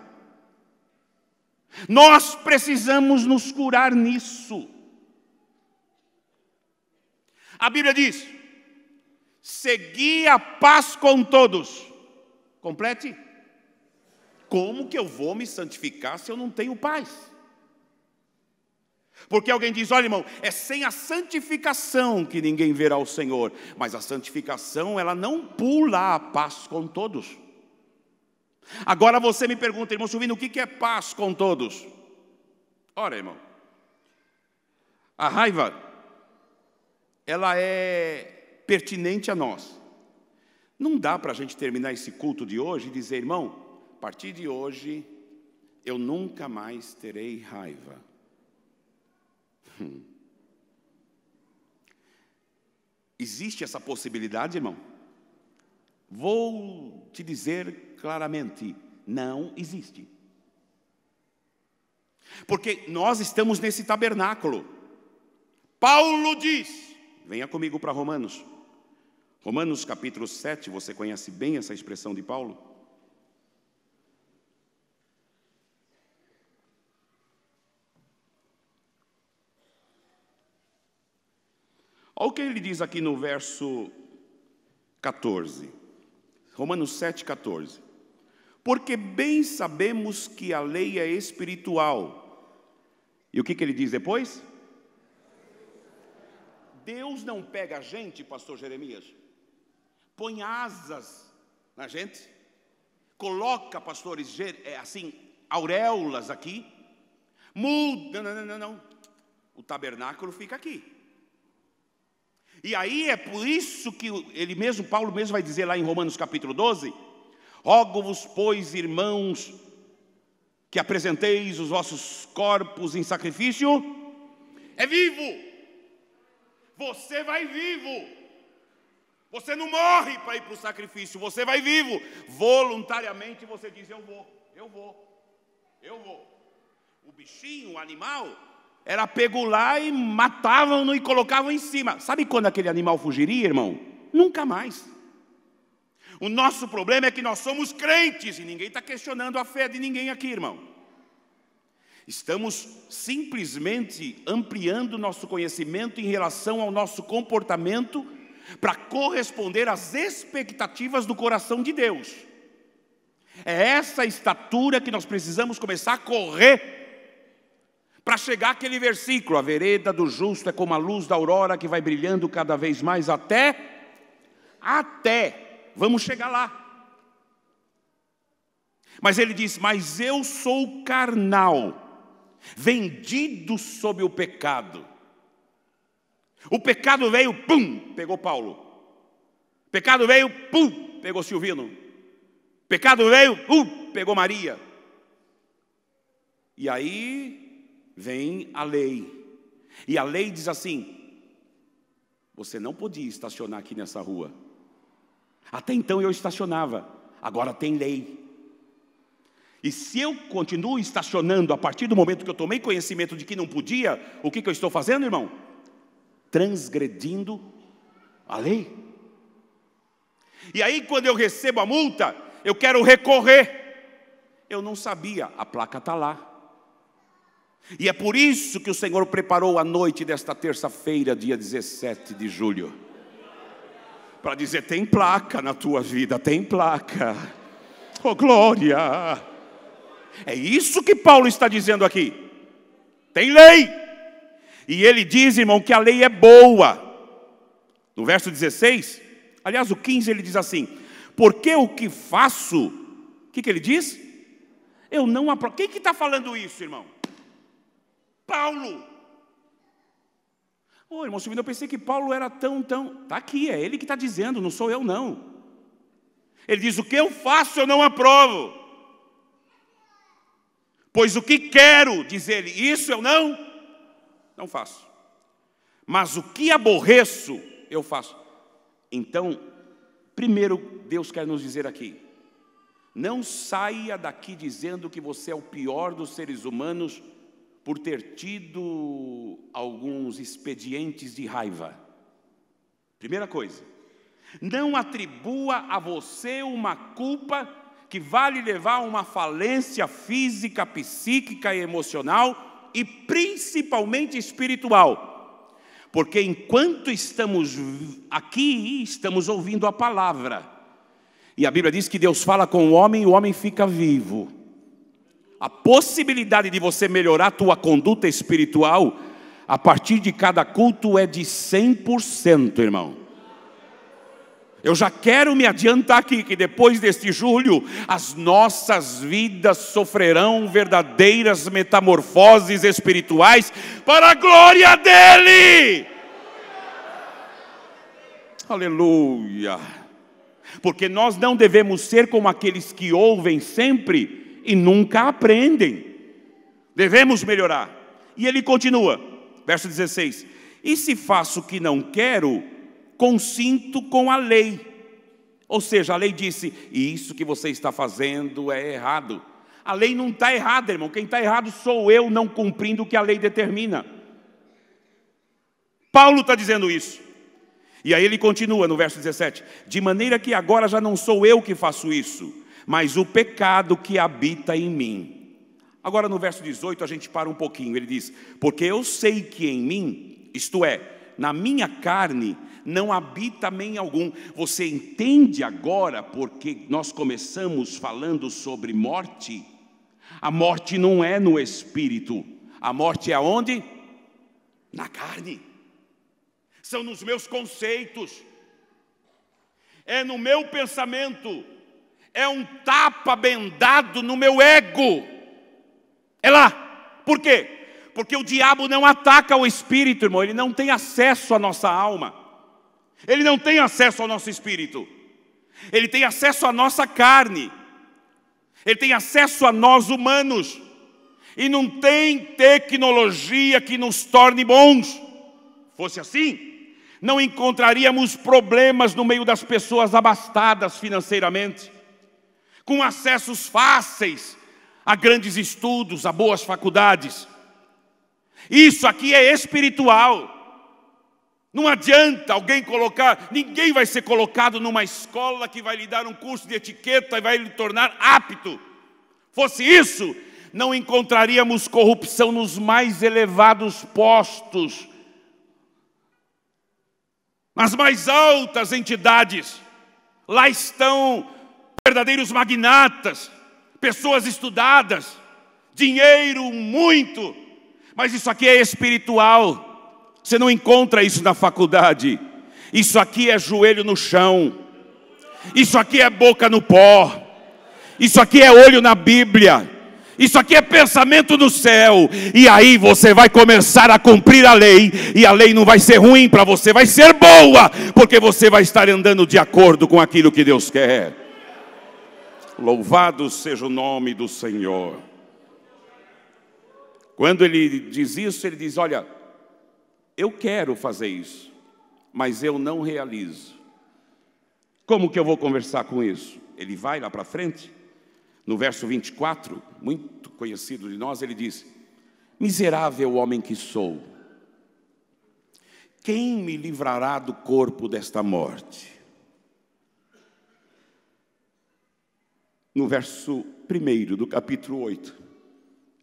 Speaker 1: Nós precisamos nos curar nisso. A Bíblia diz: segui a paz com todos. Complete. Como que eu vou me santificar se eu não tenho paz? Porque alguém diz, olha, irmão, é sem a santificação que ninguém verá o Senhor. Mas a santificação, ela não pula a paz com todos. Agora você me pergunta, irmão Silvino, o que é paz com todos? Ora, irmão, a raiva, ela é pertinente a nós. Não dá para a gente terminar esse culto de hoje e dizer, irmão, a partir de hoje, eu nunca mais terei raiva. Existe essa possibilidade, irmão? Vou te dizer claramente, não existe. Porque nós estamos nesse tabernáculo. Paulo diz, venha comigo para Romanos. Romanos capítulo 7, você conhece bem essa expressão de Paulo? Olha o que ele diz aqui no verso 14. Romanos 7, 14. Porque bem sabemos que a lei é espiritual. E o que ele diz depois? Deus não pega a gente, pastor Jeremias, põe asas na gente, coloca, pastores, assim, auréolas aqui. Muda, não. O tabernáculo fica aqui. E aí é por isso que Paulo mesmo vai dizer lá em Romanos capítulo 12, rogo-vos, pois, irmãos, que apresenteis os vossos corpos em sacrifício, vivo. Você vai vivo. Você não morre para ir para o sacrifício, você vai vivo. Voluntariamente você diz, eu vou. O bichinho, o animal, era pego lá e matavam-no e colocavam em cima. Sabe quando aquele animal fugiria, irmão? Nunca mais. O nosso problema é que nós somos crentes e ninguém está questionando a fé de ninguém aqui, irmão. Estamos simplesmente ampliando nosso conhecimento em relação ao nosso comportamento para corresponder às expectativas do coração de Deus. É essa estatura que nós precisamos começar a correr para chegar àquele versículo: a vereda do justo é como a luz da aurora que vai brilhando cada vez mais até, vamos chegar lá. Mas ele diz, mas eu sou carnal, vendido sob o pecado. O pecado veio, pegou Paulo. O pecado veio, pegou Silvino. O pecado veio, pegou Maria. E aí vem a lei. E a lei diz assim: você não podia estacionar aqui nessa rua. Até então eu estacionava, agora tem lei. E se eu continuo estacionando a partir do momento que eu tomei conhecimento de que não podia, o que eu estou fazendo, irmão? Transgredindo a lei. E aí quando eu recebo a multa, eu quero recorrer. Eu não sabia, a placa está lá. E é por isso que o Senhor preparou a noite desta terça-feira, dia 17 de julho, para dizer: tem placa na tua vida, tem placa. Oh glória! É isso que Paulo está dizendo aqui. Tem lei. E ele diz, irmão, que a lei é boa. No verso 16, aliás o 15, ele diz assim: porque o que faço, o que ele diz? Eu não aprovo. Quem que está falando isso, irmão? Paulo. Irmão Silvino, eu pensei que Paulo era tão... Está aqui, é ele que está dizendo, não sou eu não. Ele diz: o que eu faço eu não aprovo. Pois o que quero, diz ele, isso eu não faço. Mas o que aborreço, eu faço. Então, primeiro, Deus quer nos dizer aqui: não saia daqui dizendo que você é o pior dos seres humanos por ter tido alguns expedientes de raiva. Primeira coisa, não atribua a você uma culpa que vai lhe levar a uma falência física, psíquica e emocional, e principalmente espiritual. Porque enquanto estamos aqui, estamos ouvindo a palavra. E a Bíblia diz que Deus fala com o homem fica vivo. A possibilidade de você melhorar a tua conduta espiritual, a partir de cada culto, é de 100%, irmão. Eu já quero me adiantar aqui, que depois deste julho, as nossas vidas sofrerão verdadeiras metamorfoses espirituais, para a glória dEle. Aleluia. Porque nós não devemos ser como aqueles que ouvem sempre e nunca aprendem. Devemos melhorar. E ele continua, verso 16: e se faço o que não quero, consinto com a lei. Ou seja, a lei disse: isso que você está fazendo é errado. A lei não está errada, irmão. Quem está errado sou eu, não cumprindo o que a lei determina. Paulo está dizendo isso. E aí ele continua no verso 17: de maneira que agora já não sou eu que faço isso, mas o pecado que habita em mim. Agora no verso 18 a gente para um pouquinho. Ele diz: porque eu sei que em mim, isto é, na minha carne, não habita bem algum. Você entende agora porque nós começamos falando sobre morte? A morte não é no espírito. A morte é aonde? Na carne. São nos meus conceitos. É no meu pensamento. É um tapa bem dado no meu ego. É lá. Por quê? Porque o diabo não ataca o espírito, irmão. Ele não tem acesso à nossa alma. Ele não tem acesso ao nosso espírito. Ele tem acesso à nossa carne. Ele tem acesso a nós humanos. E não tem tecnologia que nos torne bons. Fosse assim, não encontraríamos problemas no meio das pessoas abastadas financeiramente, com acessos fáceis a grandes estudos, a boas faculdades. Isso aqui é espiritual. Não adianta alguém colocar, ninguém vai ser colocado numa escola que vai lhe dar um curso de etiqueta e vai lhe tornar apto. Fosse isso, não encontraríamos corrupção nos mais elevados postos, nas mais altas entidades. Lá estão verdadeiros magnatas, pessoas estudadas, dinheiro muito, mas isso aqui é espiritual. Você não encontra isso na faculdade. Isso aqui é joelho no chão, isso aqui é boca no pó, isso aqui é olho na Bíblia, isso aqui é pensamento no céu. E aí você vai começar a cumprir a lei, e a lei não vai ser ruim para você, vai ser boa, porque você vai estar andando de acordo com aquilo que Deus quer. Louvado seja o nome do Senhor. Quando ele diz isso, ele diz: olha, eu quero fazer isso, mas eu não realizo. Como que eu vou conversar com isso? Ele vai lá para frente, no verso 24, muito conhecido de nós, ele diz: miserável homem que sou, quem me livrará do corpo desta morte? No verso 1 do capítulo 8,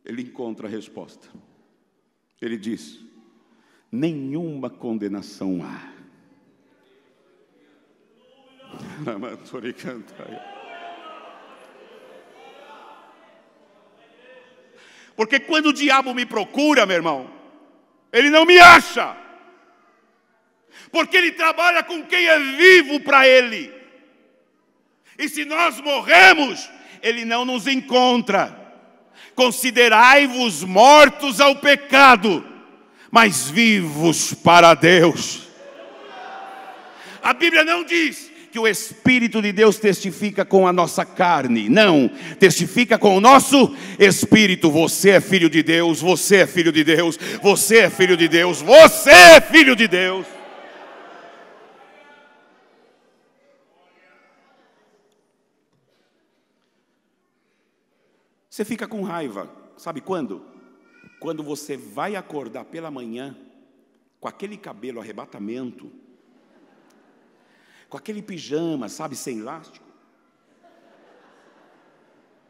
Speaker 1: ele encontra a resposta. Ele diz: nenhuma condenação há. Porque quando o diabo me procura, meu irmão, ele não me acha. Porque ele trabalha com quem é vivo para ele. E se nós morremos, ele não nos encontra. Considerai-vos mortos ao pecado, mas vivos para Deus. A Bíblia não diz que o Espírito de Deus testifica com a nossa carne. Não, testifica com o nosso Espírito. Você é filho de Deus, você é filho de Deus, você é filho de Deus, você é filho de Deus. Você fica com raiva, sabe quando? Quando você vai acordar pela manhã, com aquele cabelo arrebatamento, com aquele pijama, sabe, sem elástico,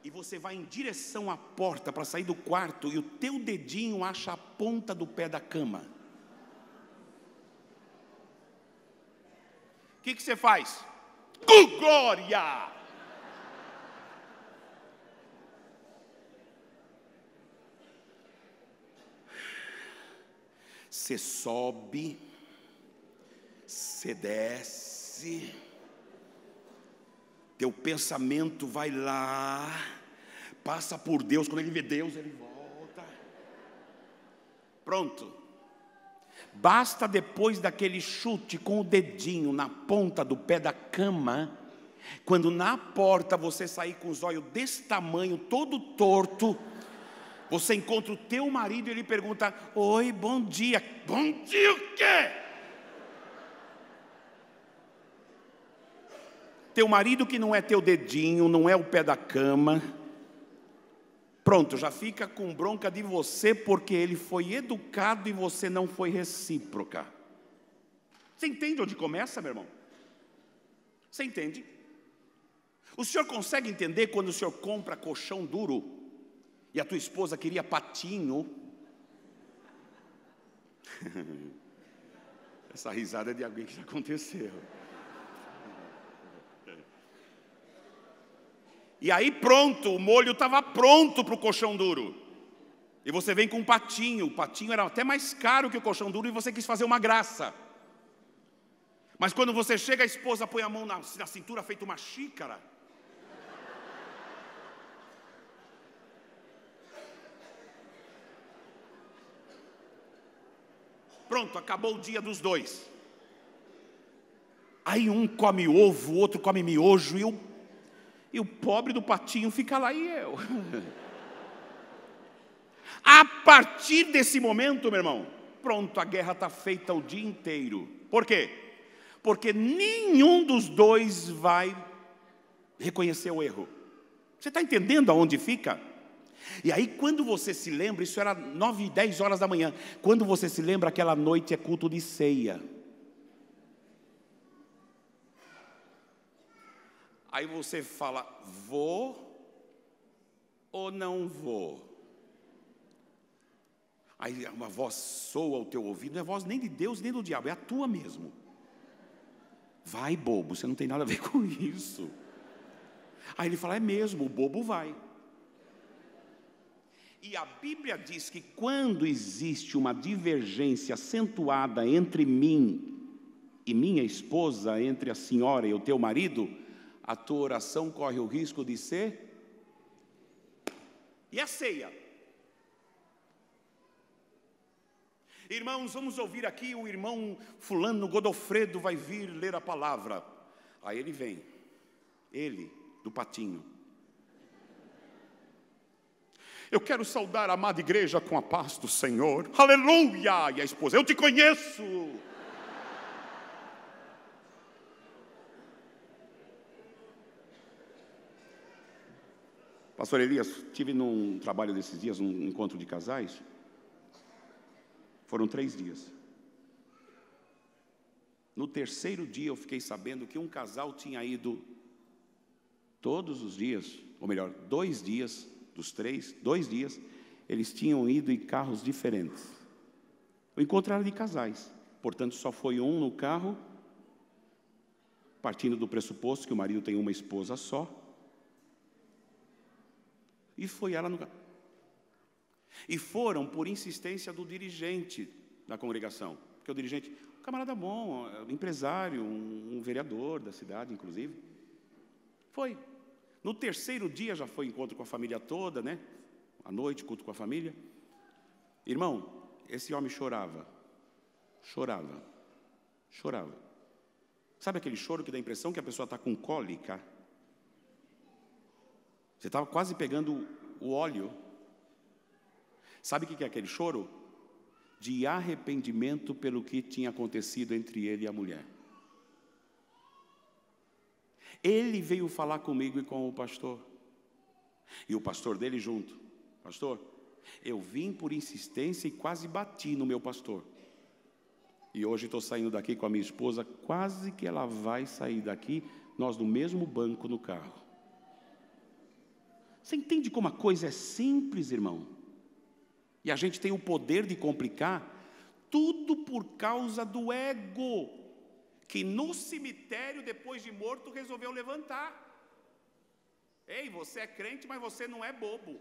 Speaker 1: e você vai em direção à porta para sair do quarto, e o teu dedinho acha a ponta do pé da cama. O que você faz? Glória! Você sobe, você desce, teu pensamento vai lá, passa por Deus, quando ele vê Deus, ele volta. Pronto. Basta depois daquele chute com o dedinho na ponta do pé da cama, quando na porta você sair com os olhos desse tamanho, todo torto, você encontra o teu marido e ele pergunta: oi, bom dia. Bom dia o quê? Teu marido que não é teu dedinho, não é o pé da cama, pronto, já fica com bronca de você porque ele foi educado e você não foi recíproca. Você entende onde começa, meu irmão? Você entende? O senhor consegue entender quando o senhor compra colchão duro e a tua esposa queria patinho? Essa risada é de alguém que já aconteceu. E aí pronto, o molho estava pronto para o colchão duro. E você vem com um patinho. O patinho era até mais caro que o colchão duro e você quis fazer uma graça. Mas quando você chega, a esposa põe a mão na cintura, feito uma xícara. Pronto, acabou o dia dos dois. Aí um come ovo, o outro come miojo, e o pobre do patinho fica lá e eu. A partir desse momento, meu irmão, pronto, a guerra está feita o dia inteiro. Por quê? Porque nenhum dos dois vai reconhecer o erro. Você está entendendo aonde fica? E aí quando você se lembra, isso era 9, 10 horas da manhã, quando você se lembra, aquela noite é culto de ceia. Aí você fala, vou ou não vou? Aí uma voz soa ao teu ouvido, não é voz nem de Deus nem do diabo, é a tua mesmo. Vai, bobo, você não tem nada a ver com isso. Aí ele fala, é mesmo, o bobo vai. E a Bíblia diz que quando existe uma divergência acentuada entre mim e minha esposa, entre a senhora e o teu marido, a tua oração corre o risco de ser... E a ceia? Irmãos, vamos ouvir aqui, o irmão fulano Godofredo vai vir ler a palavra. Aí ele vem, ele, do patinho. Eu quero saudar a amada igreja com a paz do Senhor. Aleluia! E a esposa, eu te conheço. Pastor Elias, estive num trabalho desses dias, um encontro de casais. Foram 3 dias. No terceiro dia eu fiquei sabendo que um casal tinha ido todos os dias, ou melhor, 2 dias dos 3, 2 dias, eles tinham ido em carros diferentes. O encontro era de casais, portanto só foi um no carro, partindo do pressuposto que o marido tem uma esposa só, e foi ela no carro. E foram por insistência do dirigente da congregação, porque o dirigente, um camarada bom, empresário, um vereador da cidade, inclusive, foi. No terceiro dia já foi encontro com a família toda, né? À noite, culto com a família. Irmão, esse homem chorava. Sabe aquele choro que dá a impressão que a pessoa está com cólica? Você estava quase pegando o óleo. Sabe o que é aquele choro? De arrependimento pelo que tinha acontecido entre ele e a mulher. Ele veio falar comigo e com o pastor. E o pastor dele junto. Pastor, eu vim por insistência e quase bati no meu pastor. E hoje estou saindo daqui com a minha esposa, quase que ela vai sair daqui, nós no mesmo banco no carro. Você entende como a coisa é simples, irmão? E a gente tem o poder de complicar tudo por causa do ego, que no cemitério, depois de morto, resolveu levantar. Ei, você é crente, mas você não é bobo.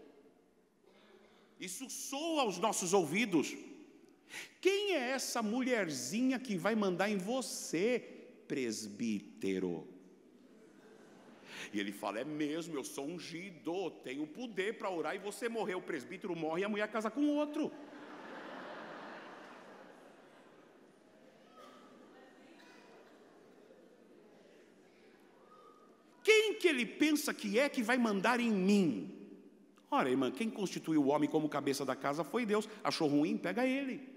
Speaker 1: Isso soa aos nossos ouvidos. Quem é essa mulherzinha que vai mandar em você, presbítero? E ele fala, é mesmo, eu sou ungido, tenho poder para orar, e você morreu, o presbítero morre e a mulher casa com outro. Quem que ele pensa que vai mandar em mim? Ora, irmã, quem constituiu o homem como cabeça da casa foi Deus. Achou ruim? Pega ele.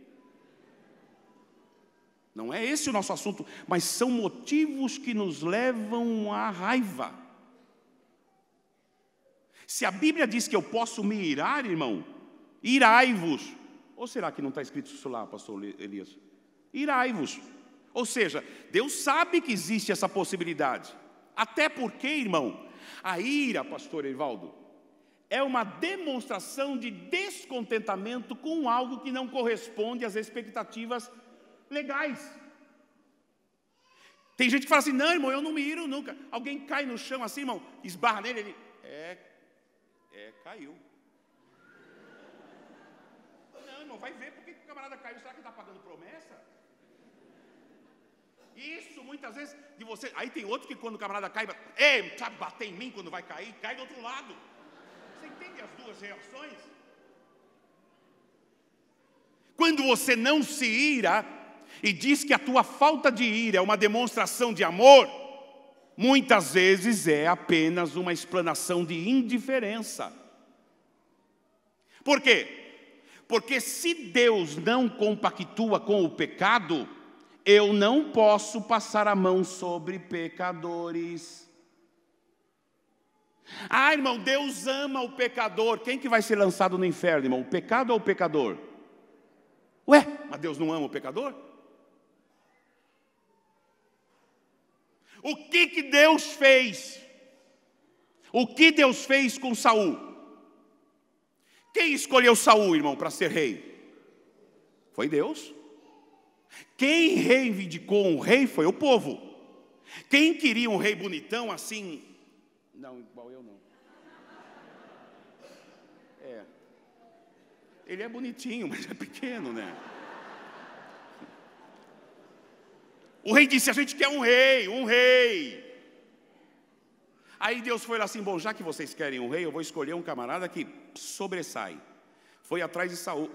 Speaker 1: Não é esse o nosso assunto, mas são motivos que nos levam à raiva. Se a Bíblia diz que eu posso me irar, irmão, irai-vos. Ou será que não está escrito isso lá, pastor Elias? Irai-vos. Ou seja, Deus sabe que existe essa possibilidade. Até porque, irmão, a ira, pastor Evaldo, é uma demonstração de descontentamento com algo que não corresponde às expectativas legais. Tem gente que fala assim, não, irmão, eu não me iro nunca. Alguém cai no chão assim, irmão, esbarra nele, ele, caiu. Não, irmão, vai ver por que o camarada caiu. Será que ele está pagando promessa? Isso, muitas vezes, de você. Aí tem outro que quando o camarada cai, sabe bater em mim quando vai cair? Cai do outro lado. Você entende as duas reações? Quando você não se ira e diz que a tua falta de ira é uma demonstração de amor, muitas vezes é apenas uma explanação de indiferença. Por quê? Porque se Deus não compactua com o pecado, eu não posso passar a mão sobre pecadores. Ah, irmão, Deus ama o pecador. Quem que vai ser lançado no inferno, irmão? O pecado ou o pecador? Ué, mas Deus não ama o pecador? O que Deus fez? O que Deus fez com Saul? Quem escolheu Saul, irmão, para ser rei? Foi Deus. Quem reivindicou um rei foi o povo. Quem queria um rei bonitão assim? Não, igual eu não. Ele é bonitinho, mas é pequeno, né? O rei disse, a gente quer um rei, um rei. Aí Deus foi lá assim, bom, já que vocês querem um rei, eu vou escolher um camarada que sobressai. Foi atrás de Saul.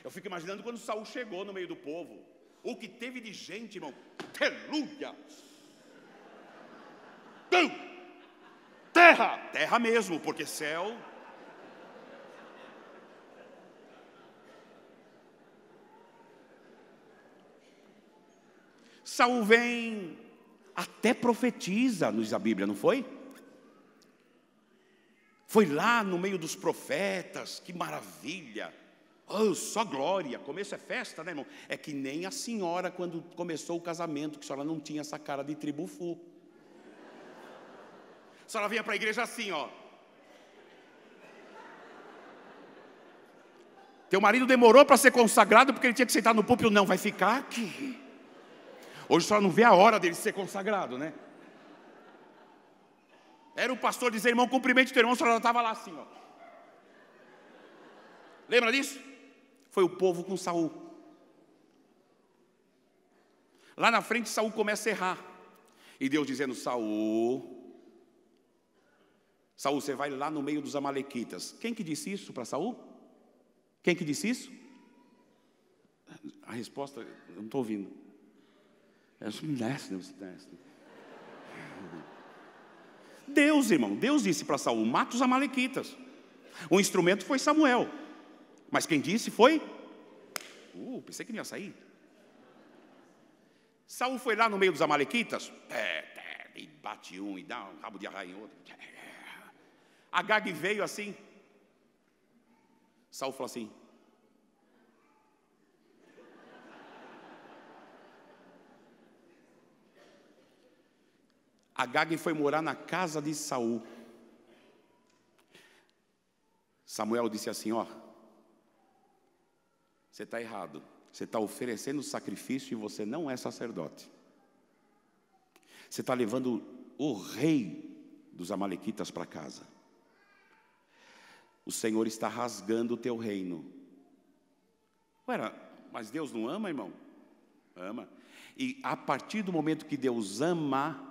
Speaker 1: Eu fico imaginando quando Saul chegou no meio do povo. O que teve de gente, irmão. Aleluia! Terra! Terra mesmo, porque céu... Saul vem, até profetiza, diz a Bíblia, não foi? Foi lá no meio dos profetas, que maravilha. Oh, só glória, começo é festa, né, irmão? É que nem a senhora quando começou o casamento, que a senhora não tinha essa cara de tribufu. A senhora vinha para a igreja assim, ó. Teu marido demorou para ser consagrado porque ele tinha que sentar no púlpito. Não, vai ficar aqui. Hoje a senhora não vê a hora dele ser consagrado, né? Era o pastor dizer, irmão, cumprimente teu irmão, a senhora estava lá assim, ó. Lembra disso? Foi o povo com Saul. Lá na frente Saul começa a errar. E Deus dizendo, Saul, você vai lá no meio dos amalequitas. Quem que disse isso para Saul? Quem que disse isso? A resposta, eu não estou ouvindo. Deus, irmão, Deus disse para Saul, mata os amalequitas. O instrumento foi Samuel. Mas quem disse foi? Pensei que não ia sair. Saul foi lá no meio dos amalequitas, e bate um e dá um rabo de arraia em outro. Agag veio assim. Saul falou assim, Agag foi morar na casa de Saul. Samuel disse assim, ó, você está errado, você está oferecendo sacrifício e você não é sacerdote. Você está levando o rei dos amalequitas para casa. O Senhor está rasgando o teu reino. Ué, mas Deus não ama, irmão? Ama. E a partir do momento que Deus ama,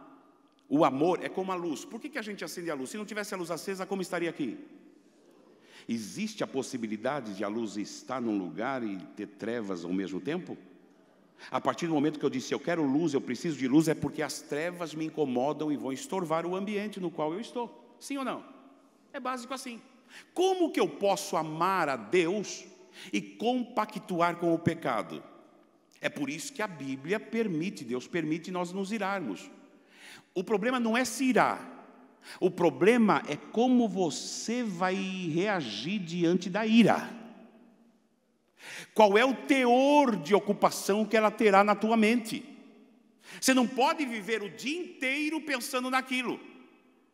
Speaker 1: o amor é como a luz. Por que a gente acende a luz? Se não tivesse a luz acesa, como estaria aqui? Existe a possibilidade de a luz estar num lugar e ter trevas ao mesmo tempo? A partir do momento que eu disse, eu quero luz, eu preciso de luz, é porque as trevas me incomodam e vão estorvar o ambiente no qual eu estou. Sim ou não? É básico assim. Como que eu posso amar a Deus e compactuar com o pecado? É por isso que a Bíblia permite, Deus permite nós nos irarmos. O problema não é se irar. O problema é como você vai reagir diante da ira. Qual é o teor de ocupação que ela terá na tua mente? Você não pode viver o dia inteiro pensando naquilo.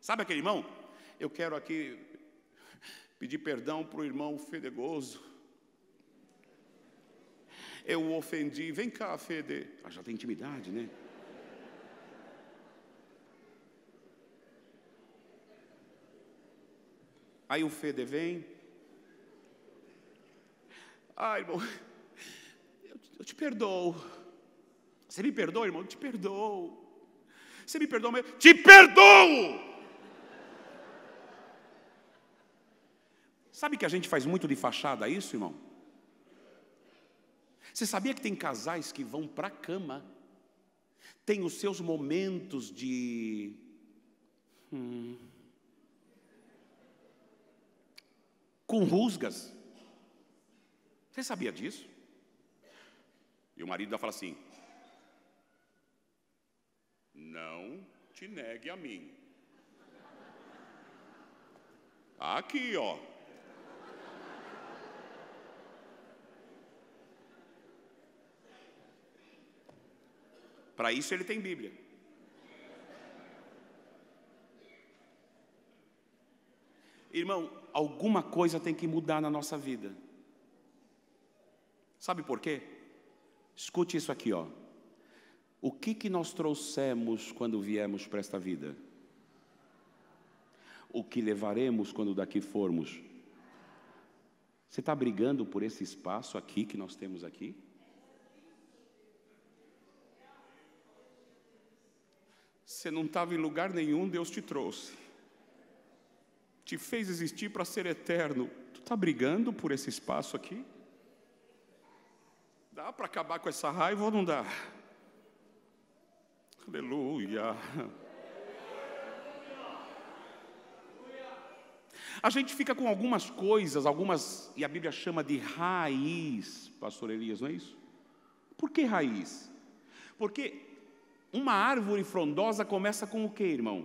Speaker 1: Sabe aquele irmão? Eu quero aqui pedir perdão para o irmão Fedegoso. Eu o ofendi. Vem cá, Fede. Já tem intimidade, né? Aí o Fede vem. Irmão, eu te perdoo. Você me perdoa, irmão? Eu te perdoo. Você me perdoa, mas te perdoo! Sabe que a gente faz muito de fachada isso, irmão? Você sabia que tem casais que vão para a cama, tem os seus momentos de com rusgas? Você sabia disso? E o marido fala assim: não te negue a mim. Aqui, ó. Para isso ele tem Bíblia. Irmão, alguma coisa tem que mudar na nossa vida. Sabe por quê? Escute isso aqui, ó. O que nós trouxemos quando viemos para esta vida? O que levaremos quando daqui formos? Você está brigando por esse espaço aqui que nós temos aqui? Você não estava em lugar nenhum, Deus te trouxe. Te fez existir para ser eterno. Tu está brigando por esse espaço aqui? Dá para acabar com essa raiva ou não dá? Aleluia. A gente fica com algumas coisas, e a Bíblia chama de raiz, pastor Elias, não é isso? Por que raiz? Porque uma árvore frondosa começa com o quê, irmão?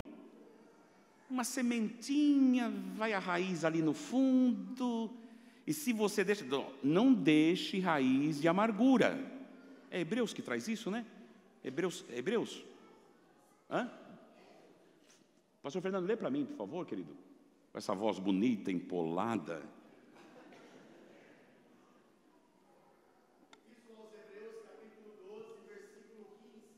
Speaker 1: Uma sementinha, vai a raiz ali no fundo, e se você deixa, não deixe raiz de amargura. É Hebreus que traz isso, né? Hebreus? Hã? Pastor Fernando, lê para mim, por favor, querido. Com essa voz bonita, empolada.
Speaker 2: Isso aos Hebreus, capítulo 12, versículo 15.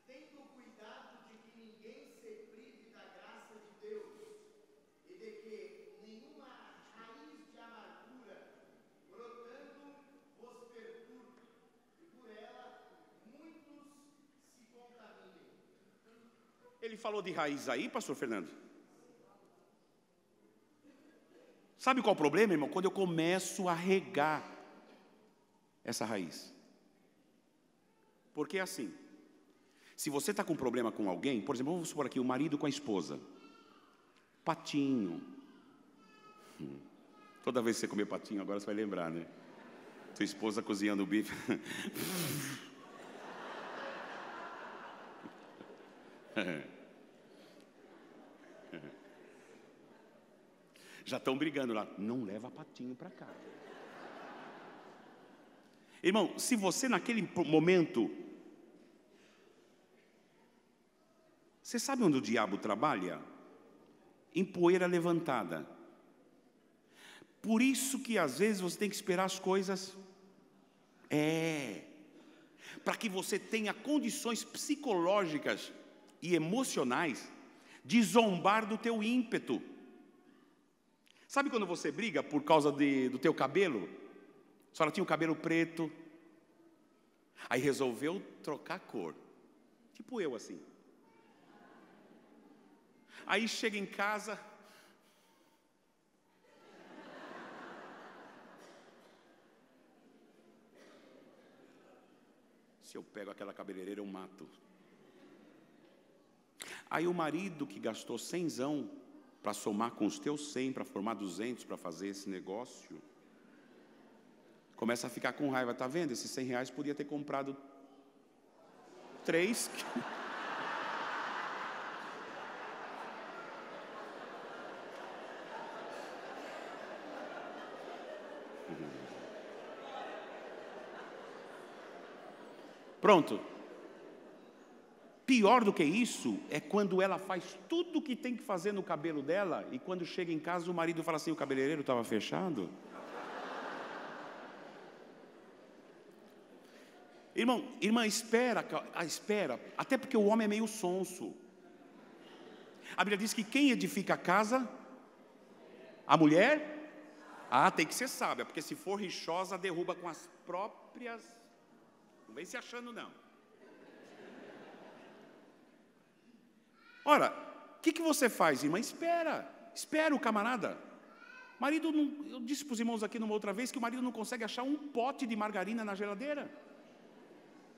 Speaker 2: Tendo cuidado de que ninguém se prive da graça de Deus, e de que nenhuma raiz de amargura, brotando, vos perturbe, e por ela muitos se contaminem.
Speaker 1: Ele falou de raiz aí, pastor Fernando? Sabe qual é o problema, irmão? Quando eu começo a regar essa raiz. Porque é assim, se você está com problema com alguém, por exemplo, vamos supor aqui, o marido com a esposa. Patinho. Toda vez que você comer patinho, agora você vai lembrar, né? Sua esposa cozinhando o bife. Já estão brigando lá. Não leva patinho para cá. Irmão, se você naquele momento... Você sabe onde o diabo trabalha? Em poeira levantada. Por isso que às vezes você tem que esperar as coisas... para que você tenha condições psicológicas e emocionais de zombar do teu ímpeto. Sabe quando você briga por causa do teu cabelo? A senhora tinha o cabelo preto, aí resolveu trocar a cor. Tipo eu assim. Aí chega em casa... Se eu pego aquela cabeleireira, eu mato. Aí o marido que gastou 100zão para somar com os teus 100, para formar 200, para fazer esse negócio, começa a ficar com raiva. Está vendo? Esses 100 reais podia ter comprado 3. Pronto. Pior do que isso é quando ela faz tudo o que tem que fazer no cabelo dela e quando chega em casa o marido fala assim: o cabeleireiro estava fechado? Irmã, espera, até porque o homem é meio sonso. A Bíblia diz que quem edifica a casa? A mulher? Tem que ser sábia, porque se for rixosa, derruba com as próprias... Não vem se achando, não. Ora, o que você faz, irmã? Espera o camarada. Marido não, eu disse para os irmãos aqui numa outra vez que o marido não consegue achar um pote de margarina na geladeira.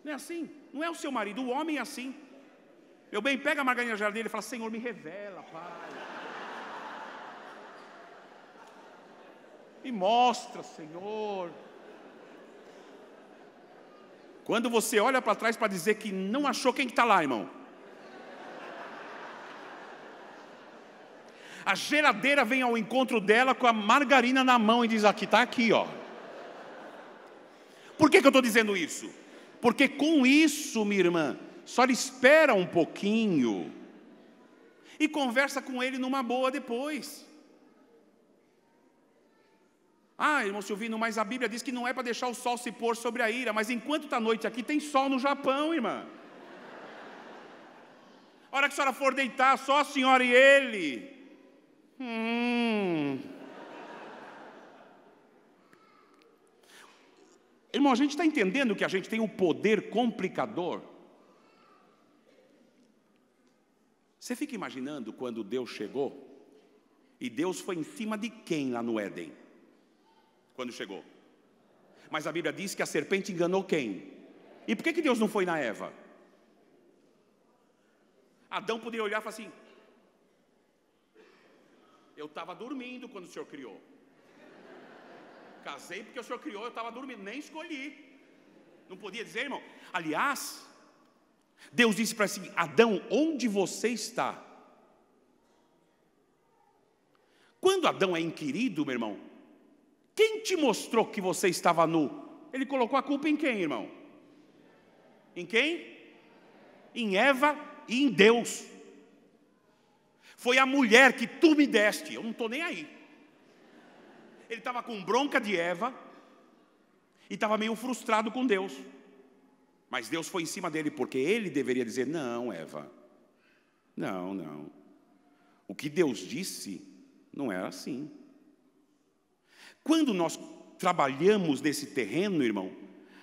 Speaker 1: Não é assim? Não é o seu marido, o homem é assim. Meu bem, pega a margarina na geladeira e fala: Senhor, me revela, Pai. Me mostra, Senhor. Quando você olha para trás para dizer que não achou, quem que está lá, irmão? A geladeira vem ao encontro dela com a margarina na mão e diz: aqui, está aqui, ó. Por que eu estou dizendo isso? Porque com isso, minha irmã, só lhe espera um pouquinho e conversa com ele numa boa depois. Ah, irmão Silvino, mas a Bíblia diz que não é para deixar o sol se pôr sobre a ira, mas enquanto está noite aqui, tem sol no Japão, irmã. A hora que a senhora for deitar, só a senhora e ele. Irmão, a gente está entendendo que a gente tem um poder complicador? Você fica imaginando quando Deus chegou, e Deus foi em cima de quem lá no Éden? Quando chegou. Mas a Bíblia diz que a serpente enganou quem? E por que Deus não foi na Eva? Adão poderia olhar e falar assim: eu estava dormindo quando o Senhor criou. Casei porque o Senhor criou, eu estava dormindo, nem escolhi. Não podia dizer, irmão. Aliás, Deus disse para si: Adão, onde você está? Quando Adão é inquirido, meu irmão, quem te mostrou que você estava nu? Ele colocou a culpa em quem, irmão? Em quem? Em Eva e em Deus. Foi a mulher que tu me deste, eu não estou nem aí. Ele estava com bronca de Eva e estava meio frustrado com Deus. Mas Deus foi em cima dele, porque ele deveria dizer: não, Eva, não. O que Deus disse não era assim. Quando nós trabalhamos nesse terreno, irmão,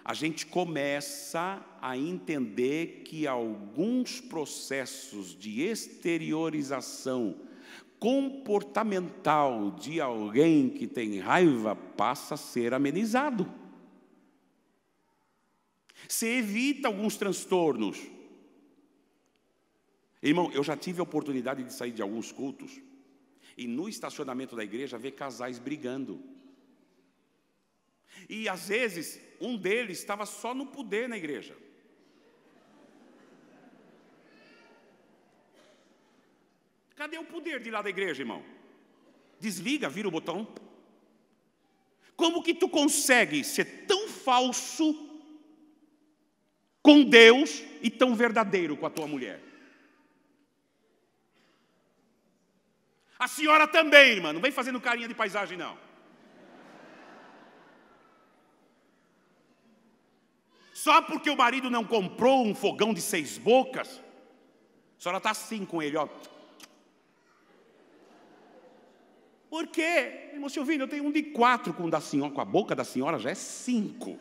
Speaker 1: a gente começa a entender que alguns processos de exteriorização comportamental de alguém que tem raiva passa a ser amenizado. Você evita alguns transtornos. Irmão, eu já tive a oportunidade de sair de alguns cultos e no estacionamento da igreja ver casais brigando. E às vezes um deles estava só no poder na igreja. Cadê o poder de lá da igreja, irmão? Desliga, vira o botão. Como que tu consegue ser tão falso com Deus e tão verdadeiro com a tua mulher? A senhora também, irmã, não vem fazendo carinha de paisagem, não. Só porque o marido não comprou um fogão de 6 bocas, a senhora está assim com ele, ó. Por quê? Irmão Silvino, eu tenho um de 4 com o da senhora, com a boca da senhora já é 5.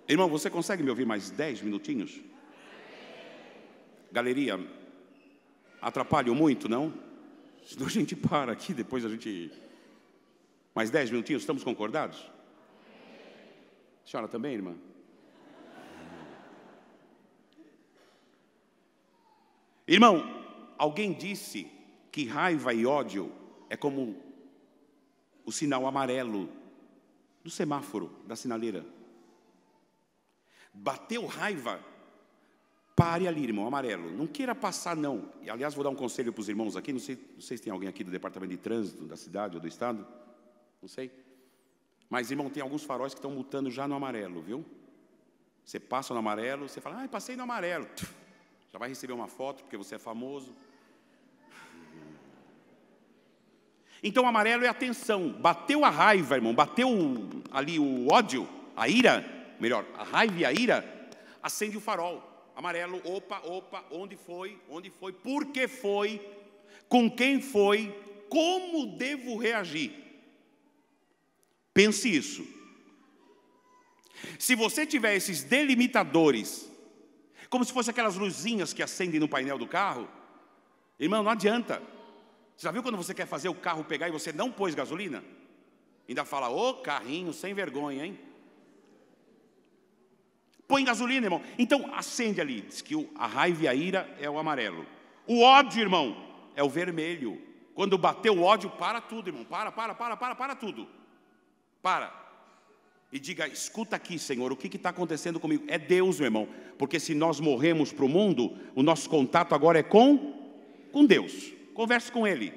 Speaker 1: Irmão, você consegue me ouvir mais 10 minutinhos? Galeria, atrapalho muito, não? Senão a gente para aqui, depois a gente... Mais 10 minutinhos, estamos concordados? A senhora também, irmã? Irmão, alguém disse que raiva e ódio é como o sinal amarelo do semáforo, da sinaleira. Bateu raiva, pare ali, irmão, amarelo. Não queira passar, não. E, aliás, vou dar um conselho para os irmãos aqui. Não sei se tem alguém aqui do departamento de trânsito da cidade ou do estado. Não sei. Mas, irmão, tem alguns faróis que estão multando já no amarelo, viu? Você passa no amarelo, você fala: passei no amarelo. Já vai receber uma foto, porque você é famoso. Então, o amarelo é atenção. Bateu a raiva, irmão, bateu ali o ódio, a ira, melhor, a raiva e a ira, acende o farol. Amarelo, opa, onde foi, por que foi, com quem foi, como devo reagir? Pense isso. Se você tiver esses delimitadores como se fossem aquelas luzinhas que acendem no painel do carro. Irmão, não adianta. Você já viu quando você quer fazer o carro pegar e você não pôs gasolina? Ainda fala, ô carrinho sem vergonha, hein? Põe gasolina, irmão. Então, acende ali. Diz que a raiva e a ira é o amarelo. O ódio, irmão, é o vermelho. Quando bateu o ódio, para tudo, irmão. Para tudo. Para. E diga, escuta aqui, Senhor, o que está acontecendo comigo? É Deus, meu irmão. Porque se nós morremos para o mundo, o nosso contato agora é com Deus. Converse com Ele.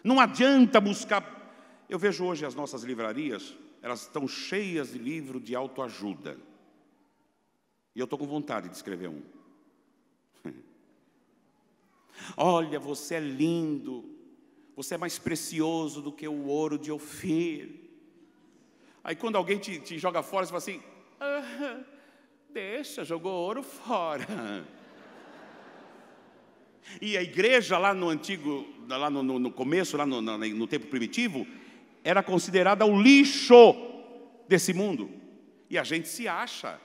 Speaker 1: Não adianta buscar. Eu vejo hoje as nossas livrarias, elas estão cheias de livro de autoajuda. E eu estou com vontade de escrever um. Olha, você é lindo. Você é mais precioso do que o ouro de Ofir. Aí quando alguém te joga fora, você fala assim, deixa, jogou ouro fora. E a igreja lá no antigo, lá no começo, lá no tempo primitivo, era considerada o lixo desse mundo. E a gente se acha.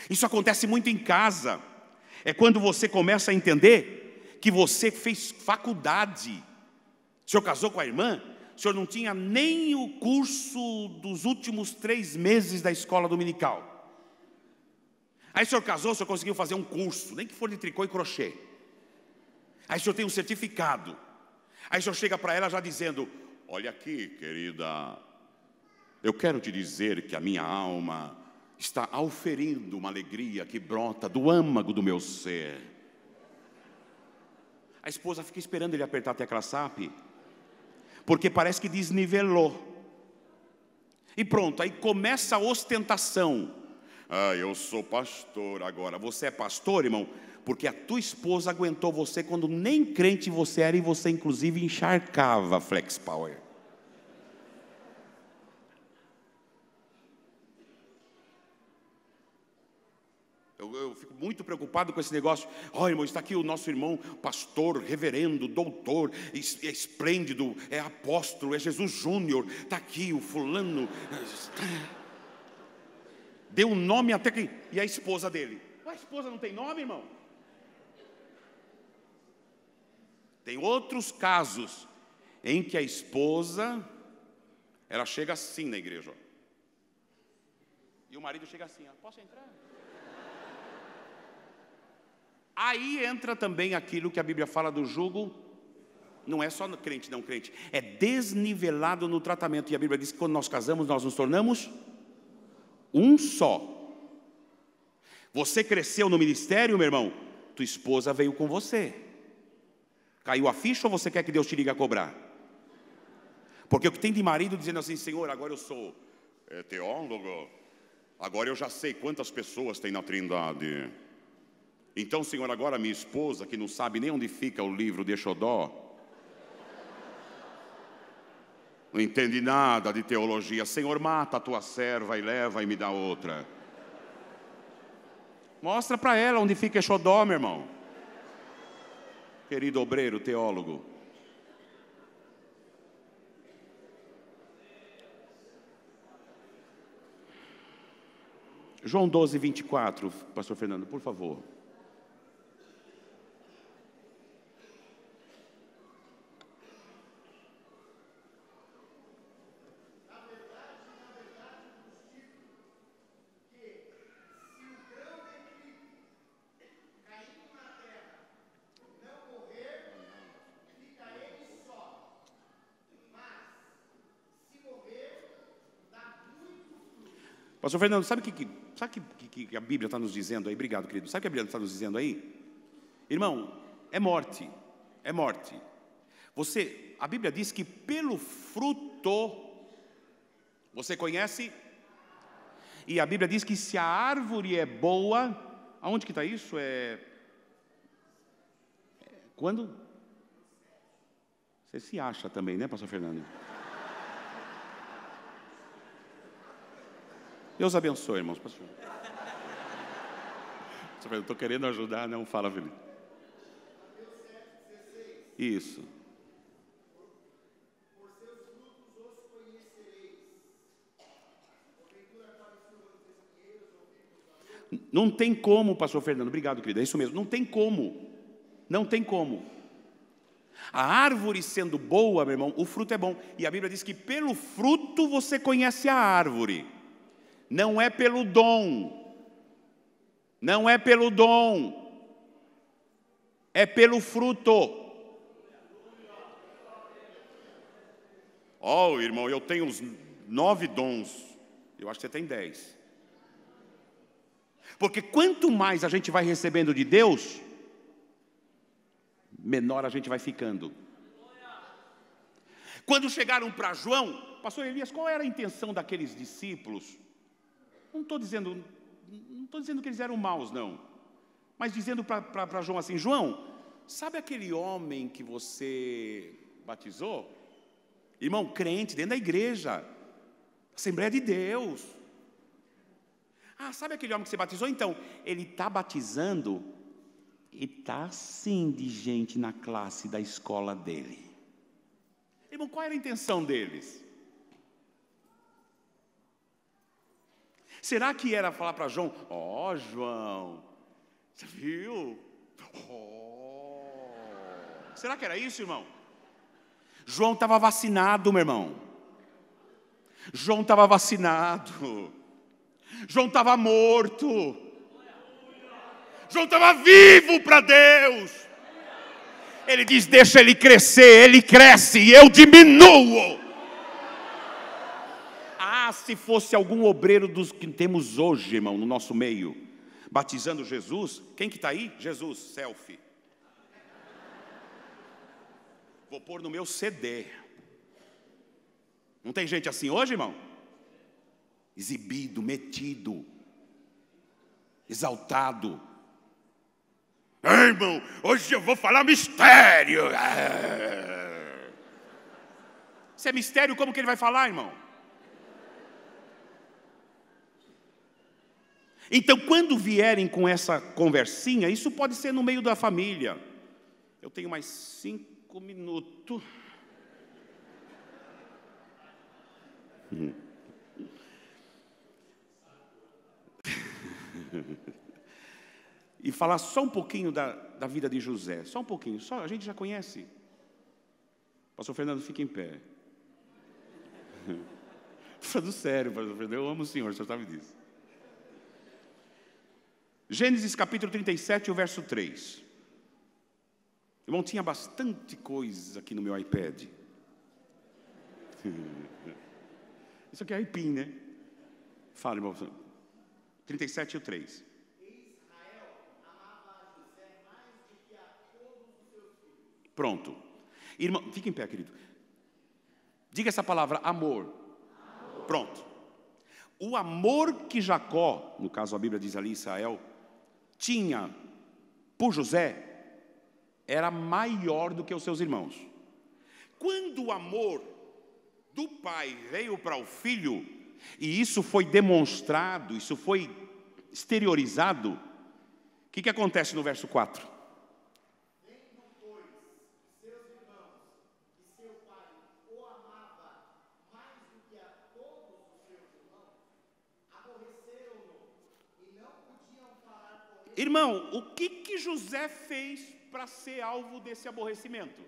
Speaker 1: Isso acontece muito em casa. É quando você começa a entender que você fez faculdade. O senhor casou com a irmã, o senhor não tinha nem o curso dos últimos 3 meses da escola dominical. Aí o senhor casou, o senhor conseguiu fazer um curso, nem que for de tricô e crochê. Aí o senhor tem um certificado. Aí o senhor chega para ela já dizendo, olha aqui, querida, eu quero te dizer que a minha alma está auferindo uma alegria que brota do âmago do meu ser. A esposa fica esperando ele apertar a tecla SAP, porque parece que desnivelou. E pronto, aí começa a ostentação. Eu sou pastor agora. Você é pastor, irmão? Porque a tua esposa aguentou você quando nem crente você era e você inclusive encharcava Flex Power. Eu fico muito preocupado com esse negócio. Irmão, está aqui o nosso irmão, pastor, reverendo, doutor, é esplêndido, é apóstolo, é Jesus Júnior. Está aqui o fulano. Deu um nome até que... E a esposa dele? A esposa não tem nome, irmão? Tem outros casos em que a esposa, ela chega assim na igreja. E o marido chega assim, posso entrar? Aí entra também aquilo que a Bíblia fala do jugo. Não é só crente, não crente. É desnivelado no tratamento. E a Bíblia diz que quando nós casamos, nós nos tornamos um só. Você cresceu no ministério, meu irmão. Tua esposa veio com você. Caiu a ficha ou você quer que Deus te ligue a cobrar? Porque o que tem de marido dizendo assim, Senhor, agora eu sou teólogo. Agora eu já sei quantas pessoas tem na Trindade. Então, Senhor, agora minha esposa, que não sabe nem onde fica o livro de Exodó, não entende nada de teologia. Senhor, mata a tua serva e leva e me dá outra. Mostra para ela onde fica Exodó, meu irmão. Querido obreiro, teólogo. João 12, 24, pastor Fernando, por favor. Pastor Fernando, sabe o que a Bíblia está nos dizendo aí? Obrigado, querido. Sabe o que a Bíblia está nos dizendo aí? Irmão, é morte. É morte. A Bíblia diz que pelo fruto, você conhece? E a Bíblia diz que se a árvore é boa, aonde que está isso? Quando? Você se acha também, né, pastor Fernando? Deus abençoe, irmãos, pastor. Eu estou querendo ajudar, não fala, Felipe. Isso.
Speaker 2: Por seus frutos os conhecereis.
Speaker 1: Não tem como, pastor Fernando, obrigado, querido, é isso mesmo, não tem como, não tem como. A árvore sendo boa, meu irmão, o fruto é bom. E a Bíblia diz que pelo fruto você conhece a árvore. Não é pelo dom. Não é pelo dom. É pelo fruto. Oh, irmão, eu tenho uns 9 dons. Eu acho que você tem 10. Porque quanto mais a gente vai recebendo de Deus, menor a gente vai ficando. Quando chegaram para João, pastor Elias, qual era a intenção daqueles discípulos? Não estou dizendo que eles eram maus, não. Mas dizendo para João assim, João, sabe aquele homem que você batizou? Irmão, crente dentro da igreja, Assembleia de Deus. Ah, sabe aquele homem que você batizou? Então, ele está batizando e está assim de gente na classe da escola dele. Irmão, qual era a intenção deles? Será que era falar para João, ó, João, você viu? Será que era isso, irmão? João estava vacinado, meu irmão. João estava vacinado. João estava morto. João estava vivo para Deus. Ele diz, deixa ele crescer, ele cresce e eu diminuo. Ah, se fosse algum obreiro dos que temos hoje, irmão, no nosso meio, batizando Jesus, quem que está aí? Jesus, selfie. Vou pôr no meu CD. Não tem gente assim hoje, irmão? Exibido, metido, exaltado. Irmão, hoje eu vou falar mistério. Se é mistério, como que ele vai falar, irmão? Então, quando vierem com essa conversinha, isso pode ser no meio da família. Eu tenho mais 5 minutos. E falar só um pouquinho da vida de José. Só um pouquinho, só, a gente já conhece. Pastor Fernando, fica em pé. Falando sério, pastor Fernando, eu amo o senhor sabe disso. Gênesis capítulo 37, o verso 3. Irmão, tinha bastante coisa aqui no meu iPad. Isso aqui é iPim, né? Fala, irmão. 37 e o 3.
Speaker 2: Israel amava José mais do que a todos os seus filhos.
Speaker 1: Pronto. Irmão, fica em pé, querido. Diga essa palavra, amor. Amor. Pronto. O amor que Jacó, no caso a Bíblia diz ali, Israel, tinha por José, era maior do que os seus irmãos. Quando o amor do pai veio para o filho, e isso foi demonstrado, isso foi exteriorizado, o que acontece no verso 4?
Speaker 2: Vendo, pois, seus irmãos e seu pai o amava mais do que a todos os seus irmãos, aborreceram-no e não podiam falar com ele.
Speaker 1: Irmão, o que José fez para ser alvo desse aborrecimento?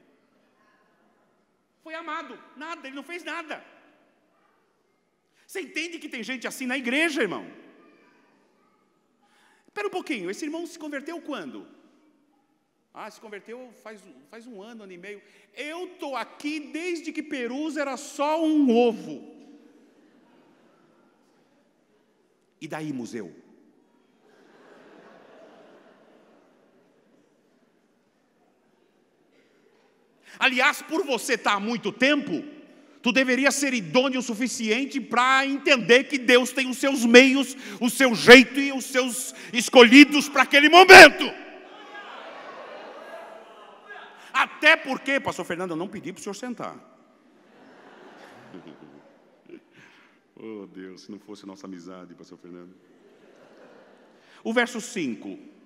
Speaker 1: Foi amado, nada, ele não fez nada. Você entende que tem gente assim na igreja, irmão? Espera um pouquinho, esse irmão se converteu quando? Ah, se converteu faz um ano e meio. Eu estou aqui desde que Perus era só um ovo. E daí, museu? Aliás, por você estar há muito tempo, tu deveria ser idôneo o suficiente para entender que Deus tem os seus meios, o seu jeito e os seus escolhidos para aquele momento. Até porque, pastor Fernando, eu não pedi para o senhor sentar. Oh Deus, se não fosse nossa amizade, pastor Fernando. O verso 5.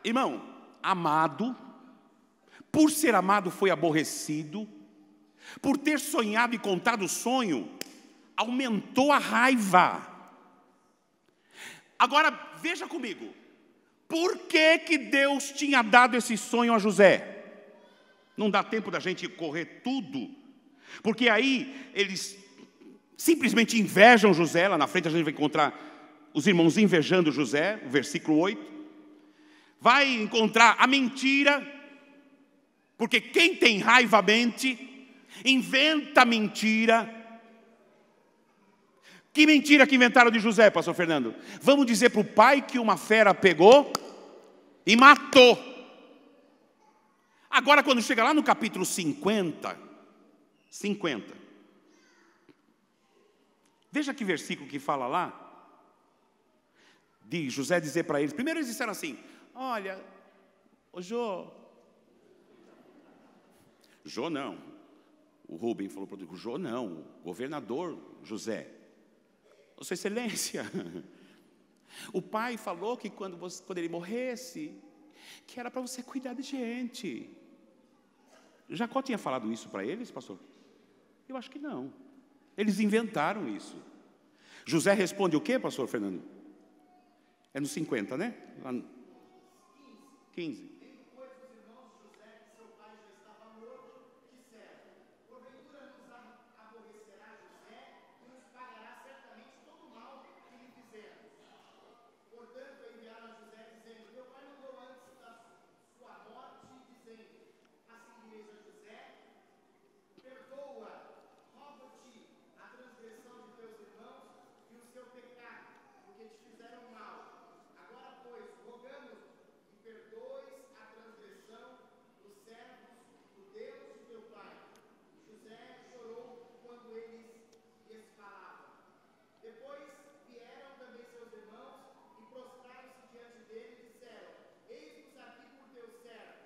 Speaker 1: Irmão, amado, por ser amado foi aborrecido, por ter sonhado e contado o sonho, aumentou a raiva. Agora, veja comigo, por que Deus tinha dado esse sonho a José? Não dá tempo da gente correr tudo, porque aí eles simplesmente invejam José. Lá na frente a gente vai encontrar os irmãos invejando José, o versículo 8. Vai encontrar a mentira, porque quem tem raiva mente, inventa mentira. Que mentira que inventaram de José, pastor Fernando? Vamos dizer para o pai que uma fera pegou e matou. Agora, quando chega lá no capítulo 50, veja que versículo que fala lá, de José dizer para eles. Primeiro eles disseram assim: olha, ô Jô não, o Rubem falou para o Jô não, o governador José, Vossa Excelência, o pai falou que quando ele morresse, que era para você cuidar de gente. Jacó tinha falado isso para eles, pastor? Eu acho que não. Eles inventaram isso. José responde o quê, pastor Fernando? É no 50, né? Lá no 15.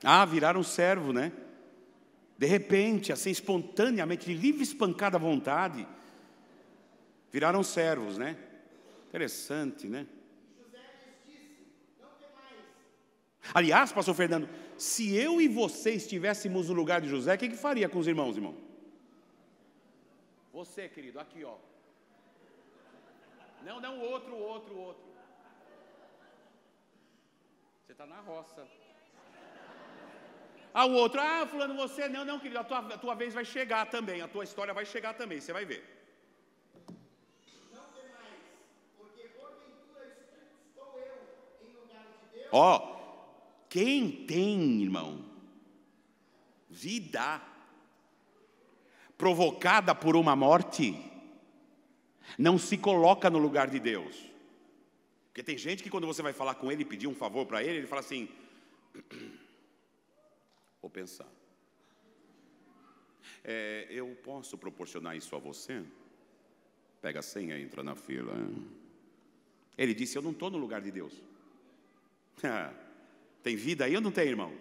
Speaker 1: Ah, viraram servo, né? De repente, assim, espontaneamente, de livre espancada vontade, viraram servos, né? Interessante, né? Aliás, pastor Fernando, se eu e você estivéssemos no lugar de José, o que faria com os irmãos, irmão? Você, querido, aqui, ó. Não, o outro. Você está na roça. Ah, o outro, fulano, você, não, querido, a tua vez vai chegar também, a tua história vai chegar também, você vai ver. Não tem mais, porque porventura estou eu em lugar de Deus. Ó, quem tem, irmão, vida provocada por uma morte, não se coloca no lugar de Deus. Porque tem gente que quando você vai falar com ele e pedir um favor para ele fala assim: vou pensar. Eu posso proporcionar isso a você? Pega a senha e entra na fila. Ele disse: eu não estou no lugar de Deus. Tem vida aí ou não tem, irmão?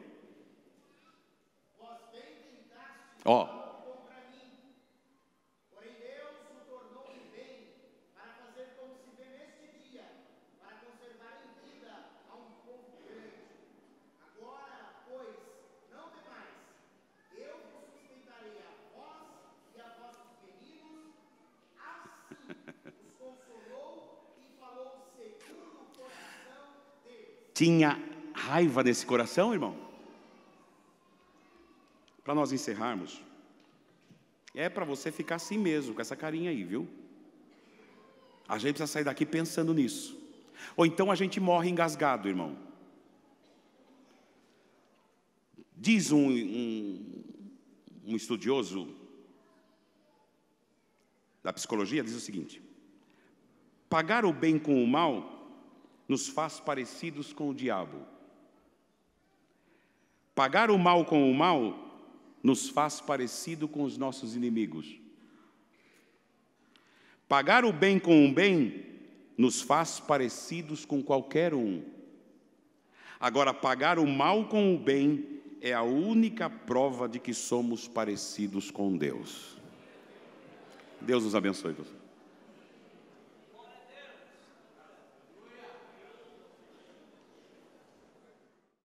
Speaker 1: Ó. Tinha raiva nesse coração, irmão? Para nós encerrarmos, é para você ficar assim mesmo, com essa carinha aí, viu? A gente precisa sair daqui pensando nisso. Ou então a gente morre engasgado, irmão. Diz um estudioso da psicologia, diz o seguinte: pagar o bem com o mal nos faz parecidos com o diabo. Pagar o mal com o mal nos faz parecido com os nossos inimigos. Pagar o bem com o bem nos faz parecidos com qualquer um. Agora, pagar o mal com o bem é a única prova de que somos parecidos com Deus. Deus nos abençoe, pastor.